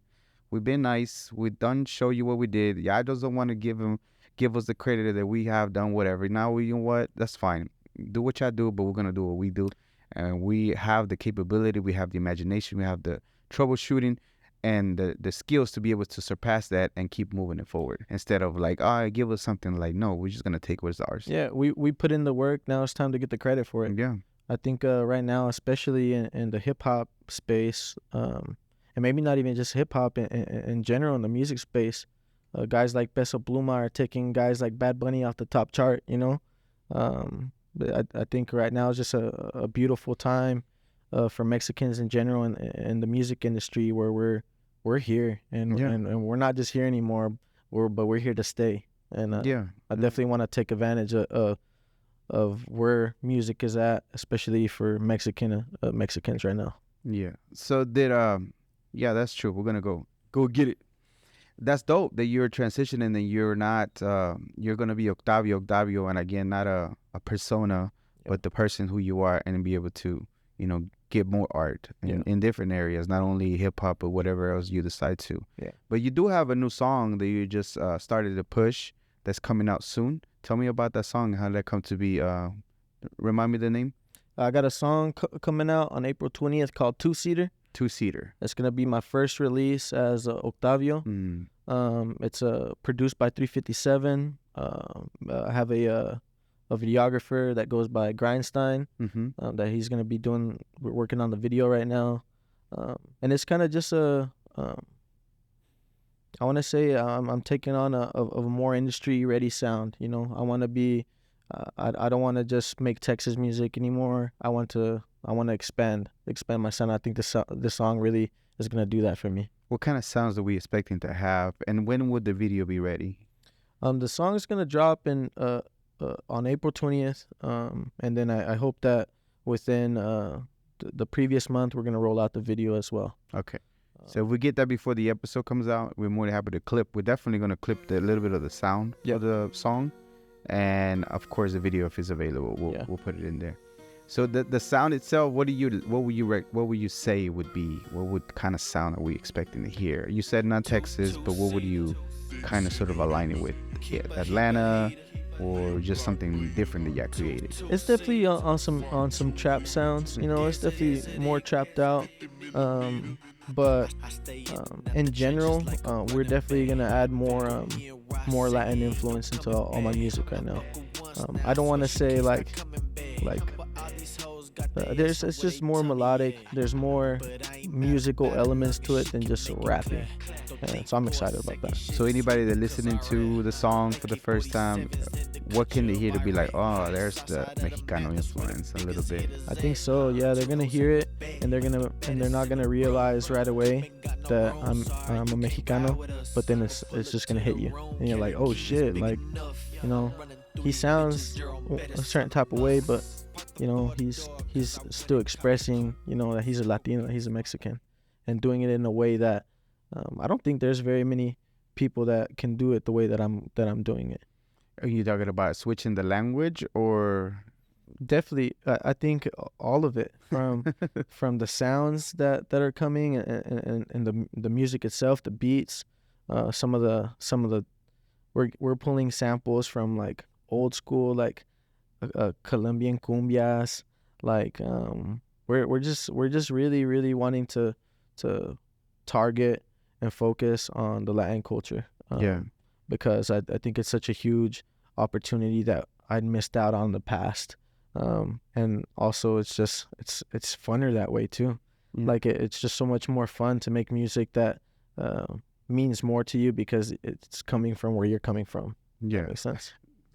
We've been nice. We done show you what we did. Yeah, I just don't want to give us the credit that we have done whatever. Now you know what? That's fine. Do what y'all do, but we're gonna do what we do, and we have the capability, we have the imagination, we have the troubleshooting, and the skills to be able to surpass that and keep moving it forward instead of like, give us something. Like, no, we're just gonna take what's ours. Yeah, we put in the work. Now it's time to get the credit for it. Yeah. I think right now, especially in the hip hop space, and maybe not even just hip hop, in general in the music space, guys like Peso Pluma are taking guys like Bad Bunny off the top chart. But I think right now is just a beautiful time for Mexicans in general in the music industry, where we're here and we're not just here anymore. But we're here to stay. And I definitely want to take advantage of where music is at, especially for Mexicans right now. Yeah. So that's true. We're gonna go get it. That's dope that you're transitioning and you're not you're gonna be Octavio, and again, not a persona, but the person who you are, and be able to get more art in different areas, not only hip hop but whatever else you decide to. Yeah. But you do have a new song that you just started to push that's coming out soon. Tell me about that song. How did that come to be? Remind me the name. I got a song coming out on April 20th called Two Seater. It's gonna be my first release as Octavio. It's produced by 357. I have a videographer that goes by Grindstein. That he's gonna be we're working on the video right now, and it's kind of just I want to say I'm taking on a more industry ready sound. I want to be. I don't want to just make Texas music anymore. I want to expand my sound. I think this song really is gonna do that for me. What kind of sounds are we expecting to have, and when would the video be ready? The song is gonna drop on April 20th, and then I hope that within the previous month we're gonna roll out the video as well. Okay. So if we get that before the episode comes out, we're more than happy to clip. We're definitely gonna clip a little bit of the sound of the song. And of course, the video, if it's available, we'll put it in there. So the sound itself, what would you say it would be? What kind of sound are we expecting to hear? You said not Texas, but what would you kind of sort of align it with? Yeah, Atlanta, or just something different that you created? It's definitely on some trap sounds. It's definitely more trapped out. But in general, we're definitely gonna add more Latin influence into all my music right now. I don't want to say like it's just more melodic. There's more musical elements to it than just rapping. So I'm excited about that. So anybody that listening to the song for the first time, what can they hear to be like, oh, there's the Mexicano influence a little bit? I think so. Yeah, they're gonna hear it, and they're not gonna realize right away that I'm a Mexicano, but then it's just gonna hit you, and you're like, oh shit, like, he sounds a certain type of way, but he's still expressing, that he's a Latino, that he's a Mexican, and doing it in a way that I don't think there's very many people that can do it the way that I'm doing it. Are you talking about switching the language or? Definitely, I think all of it, from the sounds that are coming, and the music itself, the beats, some of the we're pulling samples from like old school, like Colombian cumbias, like we're just really wanting to target and focus on the Latin culture, because I think it's such a huge opportunity that I'd missed out on in the past. And also it's funner that way too. Like it's just so much more fun to make music that means more to you because it's coming from where you're coming from. Yeah, that makes sense.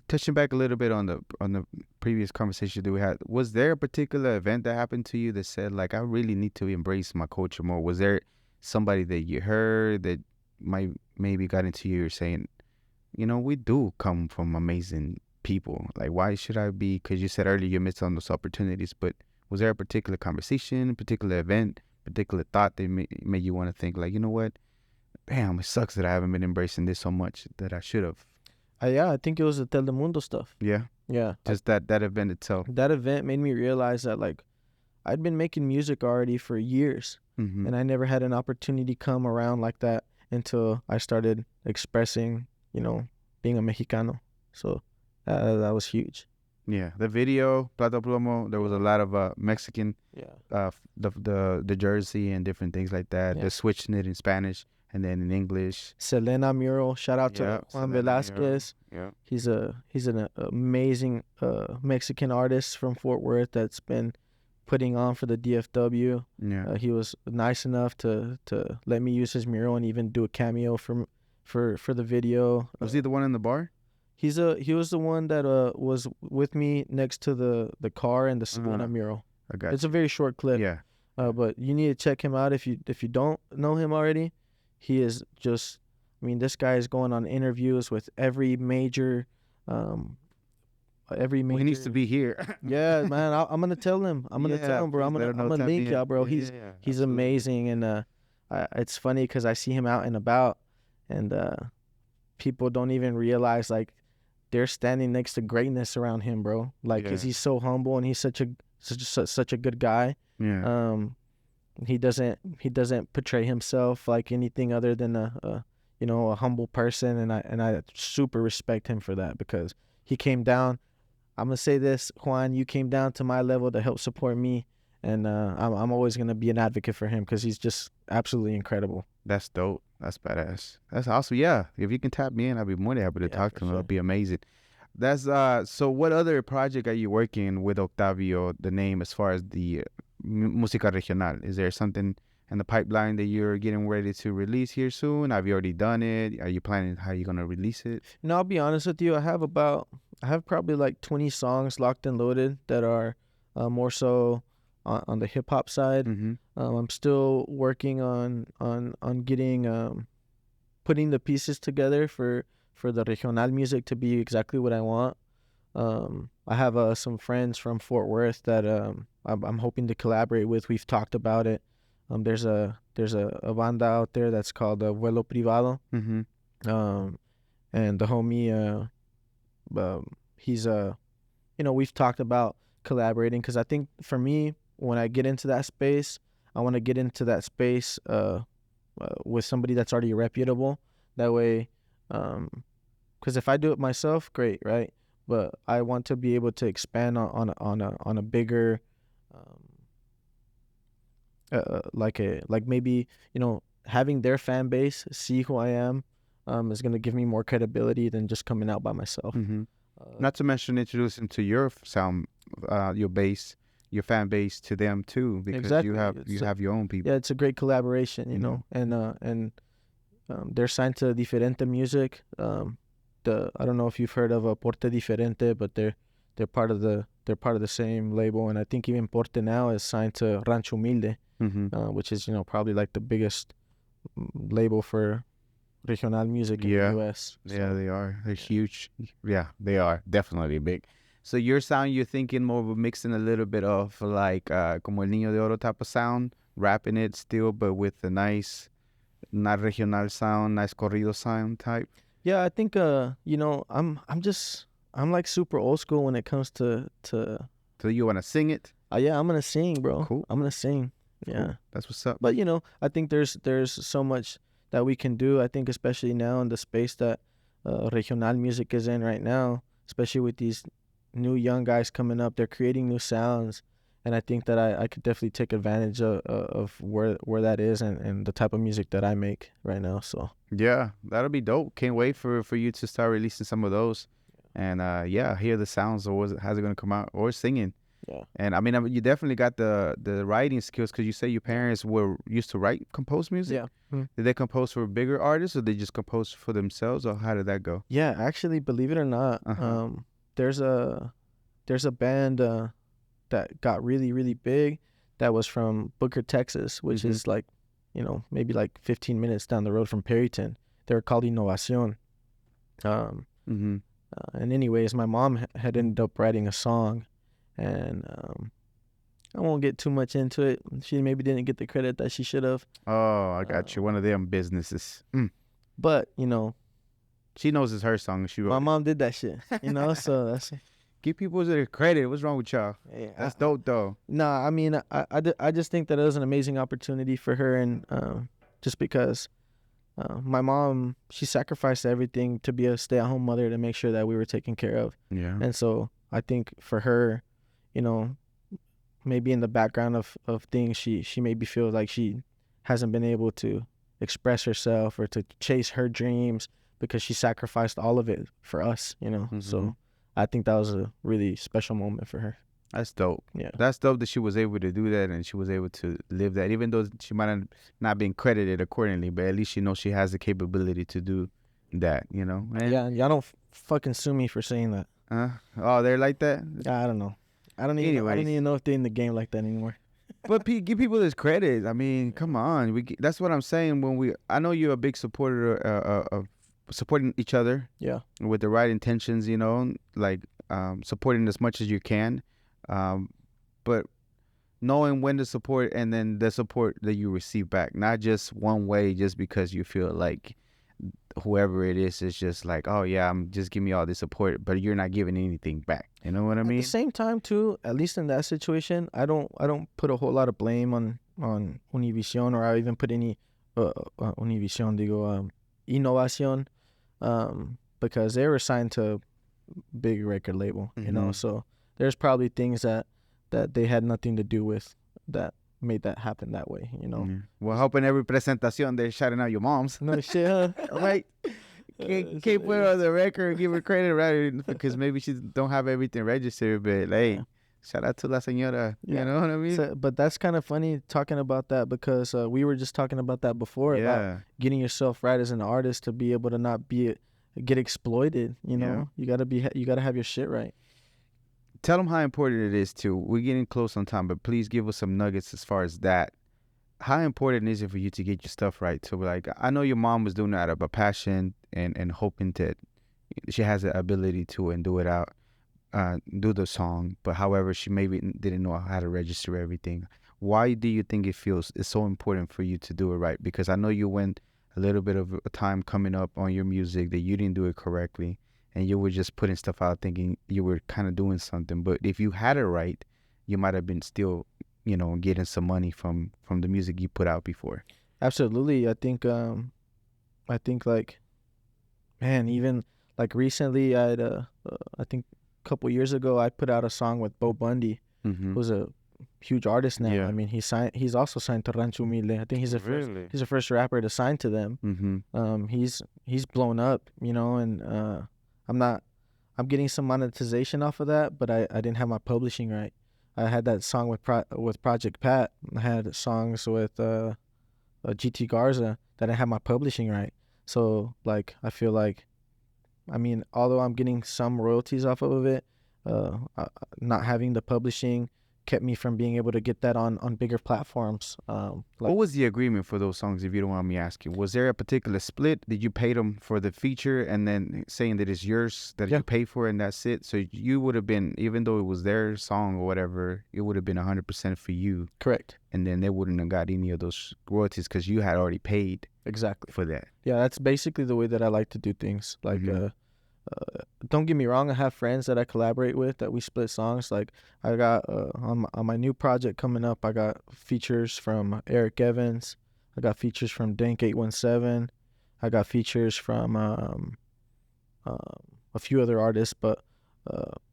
Touching back a little bit on the previous conversation that we had, was there a particular event that happened to you that said like, I really need to embrace my culture more? Was there somebody that you heard that maybe got into you saying, we do come from amazing people, like why should I be, because you said earlier you missed on those opportunities, but was there a particular conversation, particular event, particular thought that made you want to think like, you know what, damn, it sucks that I haven't been embracing this so much that I should have? Yeah, I think it was the Telemundo stuff. Yeah just that event itself. That event made me realize that like I'd been making music already for years, and I never had an opportunity come around like that until I started expressing, being a Mexicano. So that was huge. Yeah, the video Plata Plomo, there was a lot of Mexican, the jersey and different things like that. They're switching it in Spanish and then in English. Selena mural, shout out to Juan Velasquez. Yeah, he's an amazing Mexican artist from Fort Worth that's been putting on for the DFW. Yeah, he was nice enough to let me use his mural and even do a cameo for the video. Was he the one in the bar? He was the one that was with me next to the car and the Selena mural. I got It's a very short clip. Yeah. But you need to check him out if you don't know him already. He is just, this guy is going on interviews with every major. He needs to be here. Yeah, man. I'm gonna tell him. I'm gonna tell him, bro. I'm gonna link y'all, bro. He's amazing, and it's funny because I see him out and about, and people don't even realize like they're standing next to greatness around him, bro. Like, 'cause he's so humble and he's such a good guy. Yeah. He doesn't portray himself like anything other than a humble person, and I super respect him for that because he came down. I'm gonna say this, Juan, you came down to my level to help support me, and I'm always gonna be an advocate for him because he's just absolutely incredible. That's dope. That's badass. That's awesome. Yeah, if you can tap me in, I'll be more than happy to talk to him. Sure. It'll be amazing. That's so what other project are you working with Octavio, the name, as far as the Música Regional? Is there something in the pipeline that you're getting ready to release here soon? Have you already done it? Are you planning how you're going to release it? No, I'll be honest with you. I have probably like 20 songs locked and loaded that are more so on the hip hop side. I'm still working on getting putting the pieces together for the regional music to be exactly what I want. I have some friends from Fort Worth that I'm hoping to collaborate with. We've talked about it. There's a banda out there that's called Vuelo Privado. And the homie, he's we've talked about collaborating because I think for me, when I get into that space, I want to get into that space with somebody that's already reputable. That way, because if I do it myself, great, right? But I want to be able to expand on a bigger, like maybe having their fan base see who I am is gonna give me more credibility than just coming out by myself. Not to mention introducing to your sound, your bass, your fan base to them too, because Exactly. you have your own people. Yeah, it's a great collaboration, you know, and they're signed to Diferente Music. I don't know if you've heard of Porte Diferente, but they're part of the same label, and I think even Porte now is signed to Rancho Humilde, which is, you know, probably like the biggest label for regional music in the U.S. Yeah, they are. They're huge. Yeah, they are definitely big. So your sound, you're thinking more of a mixing a little bit of like como el Niño de Oro type of sound, rapping it still, but with a nice, not regional sound, nice corrido sound type. Yeah, I think you know, I'm like super old school when it comes to So you want to sing it? yeah, I'm gonna sing, bro. Cool. I'm gonna sing. Yeah. Cool. That's what's up. But you know, I think there's so much that we can do. I think especially now in the space that regional music is in right now, especially with these new young guys coming up, they're creating new sounds, and I think that I could definitely take advantage of where that is and the type of music that I make right now. So Yeah, that'll be dope. Can't wait for you to start releasing some of those, and yeah, hear the sounds or how's it gonna come out or singing. yeah. And I mean, you definitely got the writing skills because you say your parents were used to compose music. Yeah. Did they compose for bigger artists or they just compose for themselves, or how did that go? Yeah, actually, believe it or not, there's a band that got really, really big that was from Booker, Texas, which is like, you know, maybe like 15 minutes down the road from Perryton. They were called Innovación. And anyways, my mom had ended up writing a song, and I won't get too much into it. She maybe didn't get the credit that she should have. Oh, I got you. One of them businesses. But, you know, she knows it's her song. My mom did that shit, you know, so that's... Give people their credit. What's wrong with y'all? Yeah, that's dope, though. Nah, I mean, I just think that it was an amazing opportunity for her, and just because my mom, she sacrificed everything to be a stay-at-home mother to make sure that we were taken care of. Yeah. And so I think for her, you know, maybe in the background of things, she maybe feels like she hasn't been able to express herself or to chase her dreams because she sacrificed all of it for us, you know. So I think that was a really special moment for her. That's dope. Yeah. That's dope that she was able to do that and she was able to live that, even though she might have not been credited accordingly, but at least she knows she has the capability to do that, you know? And yeah, y'all don't fucking sue me for saying that. Oh, they're like that? I don't know. I don't even know if they're in the game like that anymore. But give people this credit. I mean, come on. That's what I'm saying. I know you're a big supporter of supporting each other. Yeah. With the right intentions, you know, like supporting as much as you can. But knowing when to support and then the support that you receive back, not just one way just because you feel like whoever it is just like, oh yeah, I'm just giving you all this support, but you're not giving anything back. You know what I mean? At the same time too, at least in that situation, I don't put a whole lot of blame on Univision, or I even put any Univision, Innovación, because they were signed to a big record label, you know, so there's probably things that they had nothing to do with that made that happen that way, you know. Well, hoping every presentación they're shouting out your moms. No shit, huh? Right? Can't put her on the record and give her credit, right? Because maybe she don't have everything registered, but hey, shout out to la señora. Yeah. You know what I mean? So, but that's kind of funny talking about that because we were just talking about that before, about getting yourself right as an artist to be able to not get exploited. You know, you gotta have your shit right. Tell them how important it is too. We're getting close on time, but please give us some nuggets as far as that. How important is it for you to get your stuff right? So, like, I know your mom was doing that out of a passion and hoping that she has the ability to and do it out, do the song. But however, she maybe didn't know how to register everything. Why do you think it's so important for you to do it right? Because I know you went a little bit of a time coming up on your music that you didn't do it correctly. And you were just putting stuff out thinking you were kind of doing something. But if you had it right, you might have been still, you know, getting some money from the music you put out before. Absolutely. I think like, man, even like recently I think a couple years ago I put out a song with Bo Bundy, who's a huge artist now. Yeah. I mean, he's also signed to Rancho Humilde. I think he's the first rapper to sign to them. He's blown up, you know, and I'm getting some monetization off of that, but I didn't have my publishing right. I had that song with Project Pat. I had songs with GT Garza that I had my publishing right. So like I feel like, I mean, although I'm getting some royalties off of it, not having the publishing kept me from being able to get that on bigger platforms. What was the agreement for those songs, if you don't mind me asking? Was there a particular split? Did you pay them for the feature and then saying that it's yours, that Yeah. you pay for it and that's it? So you would have been, even though it was their song or whatever, it would have been 100% for you. Correct. And then they wouldn't have got any of those royalties because you had already paid Exactly. for that. Yeah, that's basically the way that I like to do things. Like, Mhm. don't get me wrong, I have friends that I collaborate with that we split songs. Like, I got on my new project coming up, I got features from Eric Evans, I got features from Dank817, I got features from a few other artists, but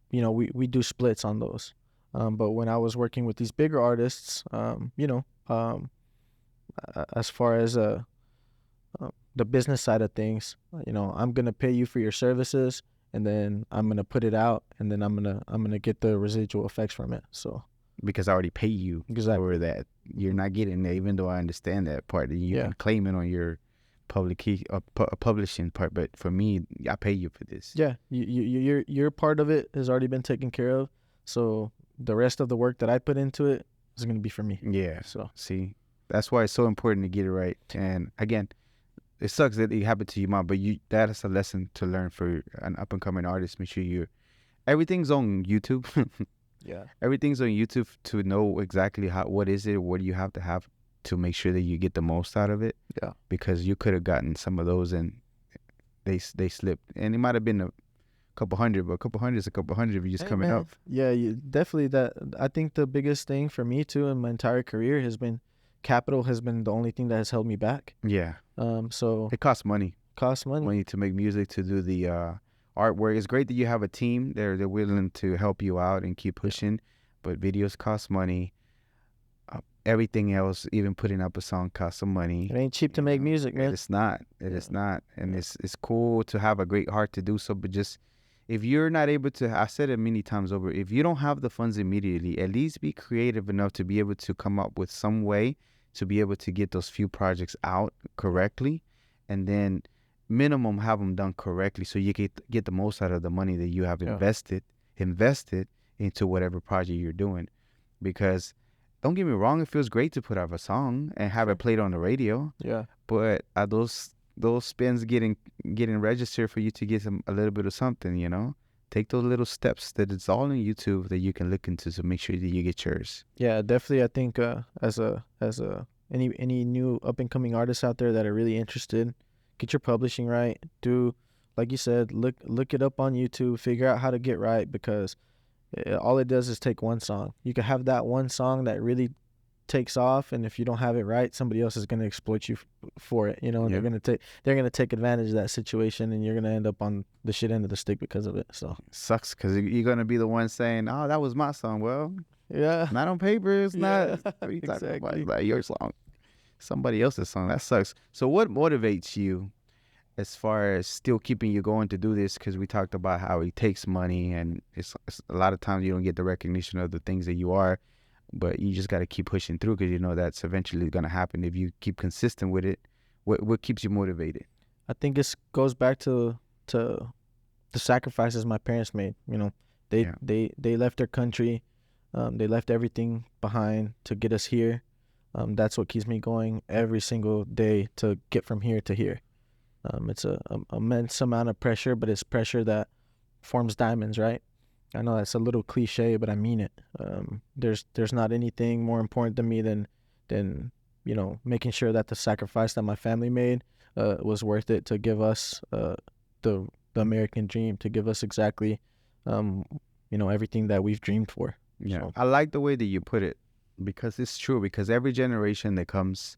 you know, we do splits on those. But when I was working with these bigger artists, as far as the business side of things, you know, I'm gonna pay you for your services, and then I'm gonna put it out, and then I'm gonna get the residual effects from it. So Because I already pay you exactly, for that. You're not getting that, even though I understand that part. You yeah, can claim it on your publishing part, but for me, I pay you for this. yeah. Your part of it has already been taken care of. So the rest of the work that I put into it is gonna be for me. Yeah. So See, that's why it's so important to get it right. And again, it sucks that it happened to you, mom, but that is a lesson to learn for an up and coming artist. Make sure everything's on YouTube. yeah, Everything's on YouTube to know exactly what is it, what do you have to have to make sure that you get the most out of it. yeah. Because you could have gotten some of those and they slipped, and it might have been a couple hundred, but a couple hundred is a couple hundred if you're just Hey, coming man. up. Yeah, you definitely that. I think the biggest thing for me too in my entire career has been capital has been the only thing that has held me back. Yeah, So it costs money. costs money. Money to make music, to do the artwork. It's great that you have a team. They're willing to help you out and keep pushing, but videos cost money. Everything else, even putting up a song, costs some money. It ain't cheap to make music, man. It's not. It Yeah. is not. And it's cool to have a great heart to do so, but just if you're not able to, I said it many times over, if you don't have the funds immediately, at least be creative enough to be able to come up with some way to be able to get those few projects out correctly, and then minimum have them done correctly so you get the most out of the money that you have Yeah. invested into whatever project you're doing. Because don't get me wrong, it feels great to put out a song and have it played on the radio, Yeah. but are those spins getting registered for you to get a little bit of something, you know? Take those little steps that it's all on YouTube that you can look into to make sure that you get yours. Yeah, definitely. I think as any new up and coming artists out there that are really interested, get your publishing right. Do like you said, look it up on YouTube, figure out how to get right, because all it does is take one song. You can have that one song that really takes off, and if you don't have it right, somebody else is going to exploit you for it, you know, and Yeah. they're going to take advantage of that situation, and you're going to end up on the shit end of the stick because of it. So Sucks because you're gonna be the one saying, "Oh, that was my song." Well, yeah, not on paper. It's not. What are you talking about? exactly. It's not your song. Somebody else's song. That sucks. So what motivates you as far as still keeping you going to do this? Because we talked about how it takes money, and it's a lot of times you don't get the recognition of the things that you are, but you just got to keep pushing through because you know that's eventually going to happen if you keep consistent with it. What keeps you motivated? I think it goes back to the sacrifices my parents made. You know, they left their country, they left everything behind to get us here. That's what keeps me going every single day to get from here to here. It's a immense amount of pressure, but it's pressure that forms diamonds, right? I know that's a little cliche, but I mean it. There's not anything more important to me than you know, making sure that the sacrifice that my family made was worth it to give us the American dream, to give us exactly you know, everything that we've dreamed for. Yeah, So, I like the way that you put it because it's true. Because every generation that comes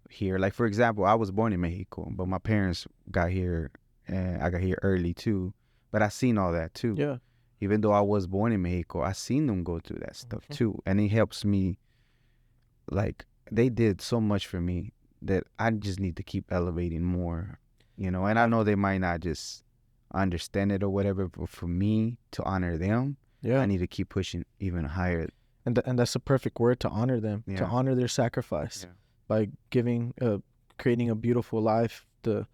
here, like for example, I was born in Mexico, but my parents got here, and I got here early too. But I seen all that too. yeah, Even though I was born in Mexico, I seen them go through that stuff too, and it helps me. Like they did so much for me that I just need to keep elevating more, you know. And I know they might not just understand it or whatever, but for me to honor them, yeah. I need to keep pushing even higher. and that's a perfect word, to honor them, to Yeah. honor their sacrifice Yeah. by creating a beautiful life, to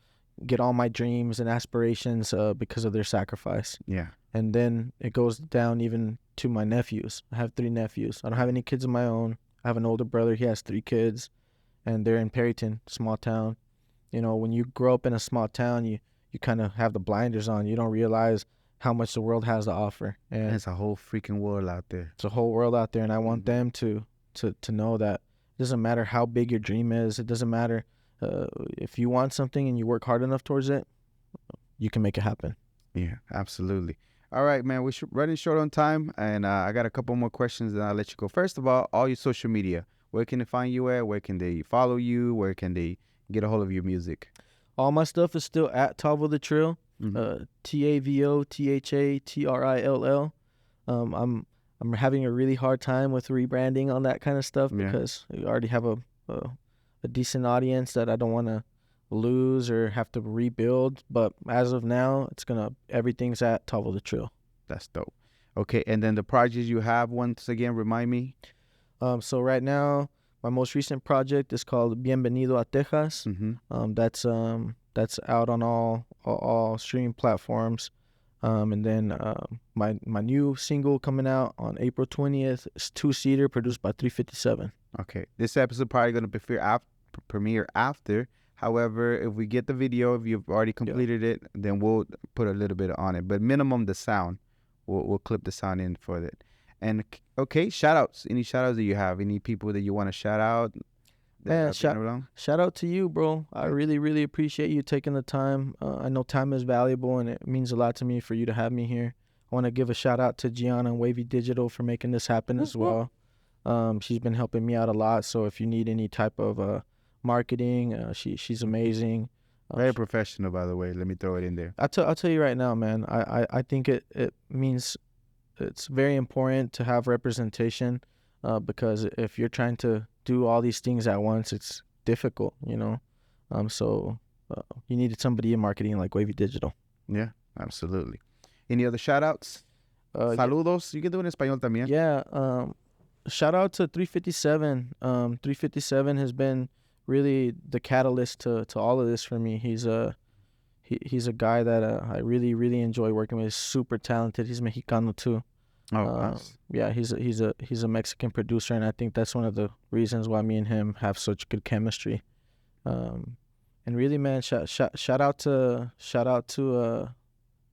get all my dreams and aspirations because of their sacrifice. Yeah. And then it goes down even to my nephews. I have 3 nephews. I don't have any kids of my own. I have an older brother. He has 3 kids, and they're in Perryton, small town. You know, when you grow up in a small town, you kind of have the blinders on. You don't realize how much the world has to offer, and There's a whole freaking world out there. it's a whole world out there. And I want Mhm. them to know that it doesn't matter how big your dream is. It doesn't matter if you want something and you work hard enough towards it, you can make it happen. Yeah, absolutely. All right, man. We're running short on time, and I got a couple more questions, and I'll let you go. First of all your social media. Where can they find you at? Where can they follow you? Where can they get a hold of your music? All my stuff is still at Tavo the Trill, Mhm. TavoThaTrill. I'm having a really hard time with rebranding on that kind of stuff Yeah. because we already have a decent audience that I don't want to lose or have to rebuild. But as of now, everything's at Tavo the Trill. That's dope. Okay, and then the projects you have, once again, remind me. So right now, my most recent project is called Bienvenido a Texas. Mm-hmm. That's out on all streaming platforms. And then my new single coming out on April 20th is 2-seater produced by 357. Okay, this episode probably gonna premiere after. However, if we get the video, if you've already completed it, then we'll put a little bit on it. But minimum the sound, we'll clip the sound in for it. And okay, shout outs. Any shout outs that you have? Any people that you want to shout out? Man, shout out to you, bro. I really, really appreciate you taking the time. I know time is valuable, and it means a lot to me for you to have me here. I want to give a shout out to Gianna and Wavy Digital for making this happen as well. She's been helping me out a lot. So if you need any type of marketing, she's amazing. Very professional, by the way. Let me throw it in there. I'll tell you right now, man. I think it means it's very important to have representation, because if you're trying to do all these things at once, it's difficult, you know. So you needed somebody in marketing like Wavy Digital. Yeah, absolutely. Any other shout outs? Saludos. You can do it in español también. Yeah. Shout out to 357. 357 has been really the catalyst to all of this for me. He's a guy that I really, really enjoy working with. He's super talented. He's Mexicano too. Oh, nice. Yeah, he's a Mexican producer, and I think that's one of the reasons why me and him have such good chemistry. And really, man, shout out to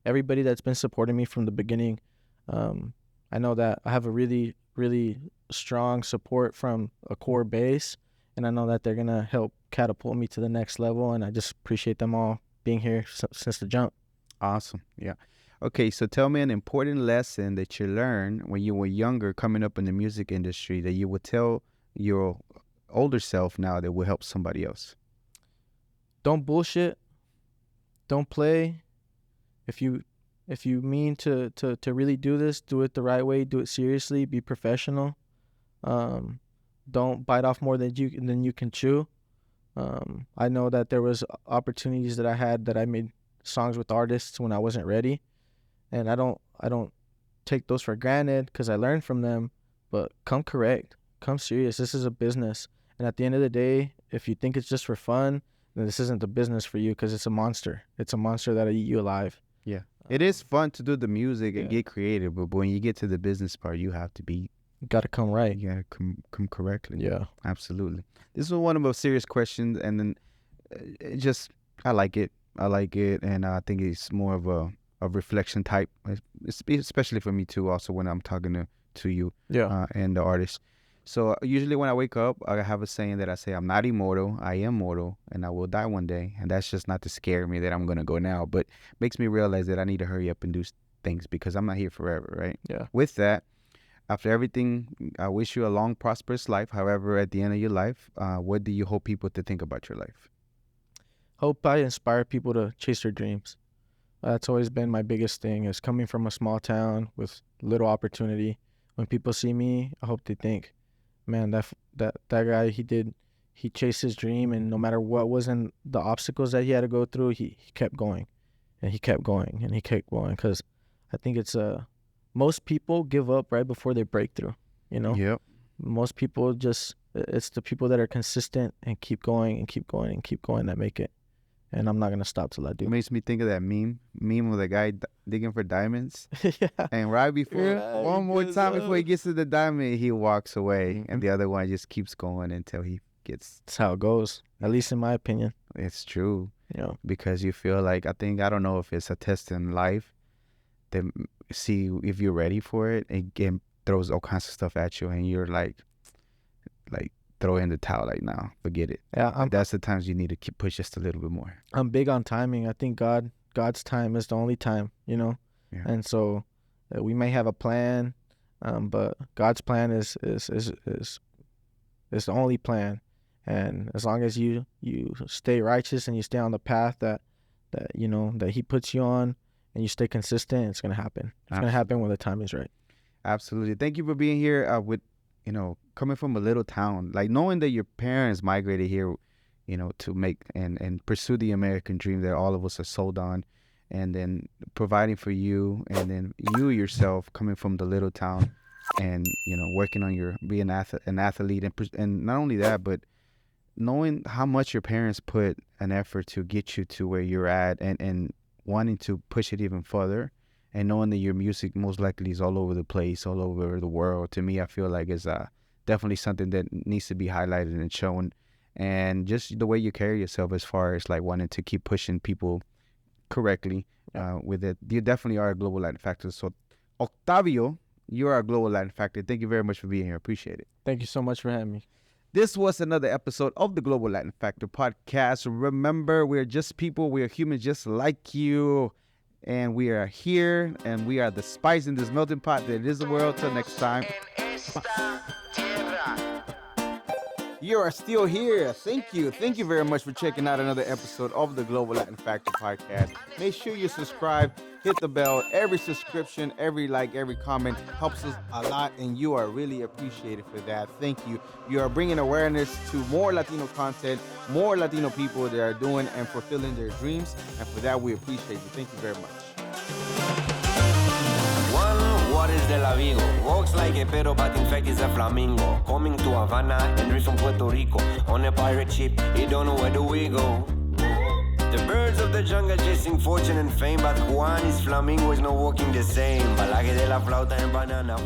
everybody that's been supporting me from the beginning. I know that I have a really, really strong support from a core base, and I know that they're gonna help catapult me to the next level, and I just appreciate them all being here since the jump. Awesome. Yeah. Okay, so tell me an important lesson that you learned when you were younger, coming up in the music industry, that you would tell your older self now that will help somebody else. Don't bullshit. Don't play. If you mean to really do this, do it the right way. Do it seriously. Be professional. Don't bite off more than you can chew. I know that there was opportunities that I had that I made songs with artists when I wasn't ready, and I don't take those for granted because I learned from them. But come correct, come serious. This is a business, and at the end of the day, if you think it's just for fun, then this isn't the business for you, because it's a monster. It's a monster that'll eat you alive. Yeah, it is fun to do the music and get creative, but when you get to the business part, you have to be. You gotta come right. You gotta come correctly. Yeah, absolutely. This was one of those serious questions, and then I like it, and I think it's more of a reflection type, especially for me too. Also, when I'm talking to you, and the artist. So usually when I wake up, I have a saying that I say, I'm not immortal, I am mortal, and I will die one day. And that's just not to scare me that I'm going to go now, but makes me realize that I need to hurry up and do things because I'm not here forever, right? Yeah. With that, after everything, I wish you a long, prosperous life. However, at the end of your life, what do you hope people to think about your life? Hope I inspire people to chase their dreams. That's always been my biggest thing, is coming from a small town with little opportunity. When people see me, I hope they think, man, that guy, he chased his dream, and no matter what wasn't the obstacles that he had to go through, he kept going, and he kept going, and he kept going. Because I think it's most people give up right before they break through. you know. Yep. Most people it's the people that are consistent and keep going and keep going and keep going that make it. And I'm not gonna stop till I do. It makes me think of that meme of the guy digging for diamonds. Yeah. And right before, Right, one more goes time before he up. gets to the diamond, he walks away. And Mhm. the other one just keeps going until he gets. That's how it goes, at least in my opinion. It's true. You know. Because you feel like, I don't know if it's a test in life that see if you're ready for it, and again throws all kinds of stuff at you, and you're like throw in the towel, like, nah, forget it. Yeah, That's the times you need to keep push just a little bit more. I'm big on timing. I think God's time is the only time, you know. Yeah. And so we may have a plan, but God's plan is the only plan. And as long as you stay righteous and you stay on the path that you know that He puts you on, and you stay consistent, it's gonna happen. It's gonna happen when the time is right. Absolutely. Thank you for being here. With coming from a little town, like knowing that your parents migrated here, to make and pursue the American dream that all of us are sold on, and then providing for you, and then you yourself coming from the little town, and working on your being an athlete, and not only that, but knowing how much your parents put an effort to get you to where you're at, and wanting to push it even further, and knowing that your music most likely is all over the place, all over the world. To me, I feel like it's definitely something that needs to be highlighted and shown, and just the way you carry yourself as far as like wanting to keep pushing people correctly with it. You definitely are a global Latin factor. So Octavio, you are a global Latin factor. Thank you very much for being here. Appreciate it. Thank you so much for having me. This was another episode of the Global Latin Factor podcast. Remember, we're just people. We are humans just like you. And we are here, and we are the spice in this melting pot that is the world. Till next time. You are still here. Thank you. Thank you very much for checking out another episode of the Global Latin Factor podcast. Make sure you subscribe, hit the bell. Every subscription, every like, every comment helps us a lot, and you are really appreciated for that. Thank you. You are bringing awareness to more Latino content, more Latino people that are doing and fulfilling their dreams, and for that we appreciate you. Thank you very much. What is del Avigo? Walks like a pedo, but in fact is a flamingo. Coming to Havana, Henry from Puerto Rico. On a pirate ship, he don't know where do we go. The birds of the jungle chasing fortune and fame, but Juan is flamingo is not walking the same. Balaje de la flauta and banana.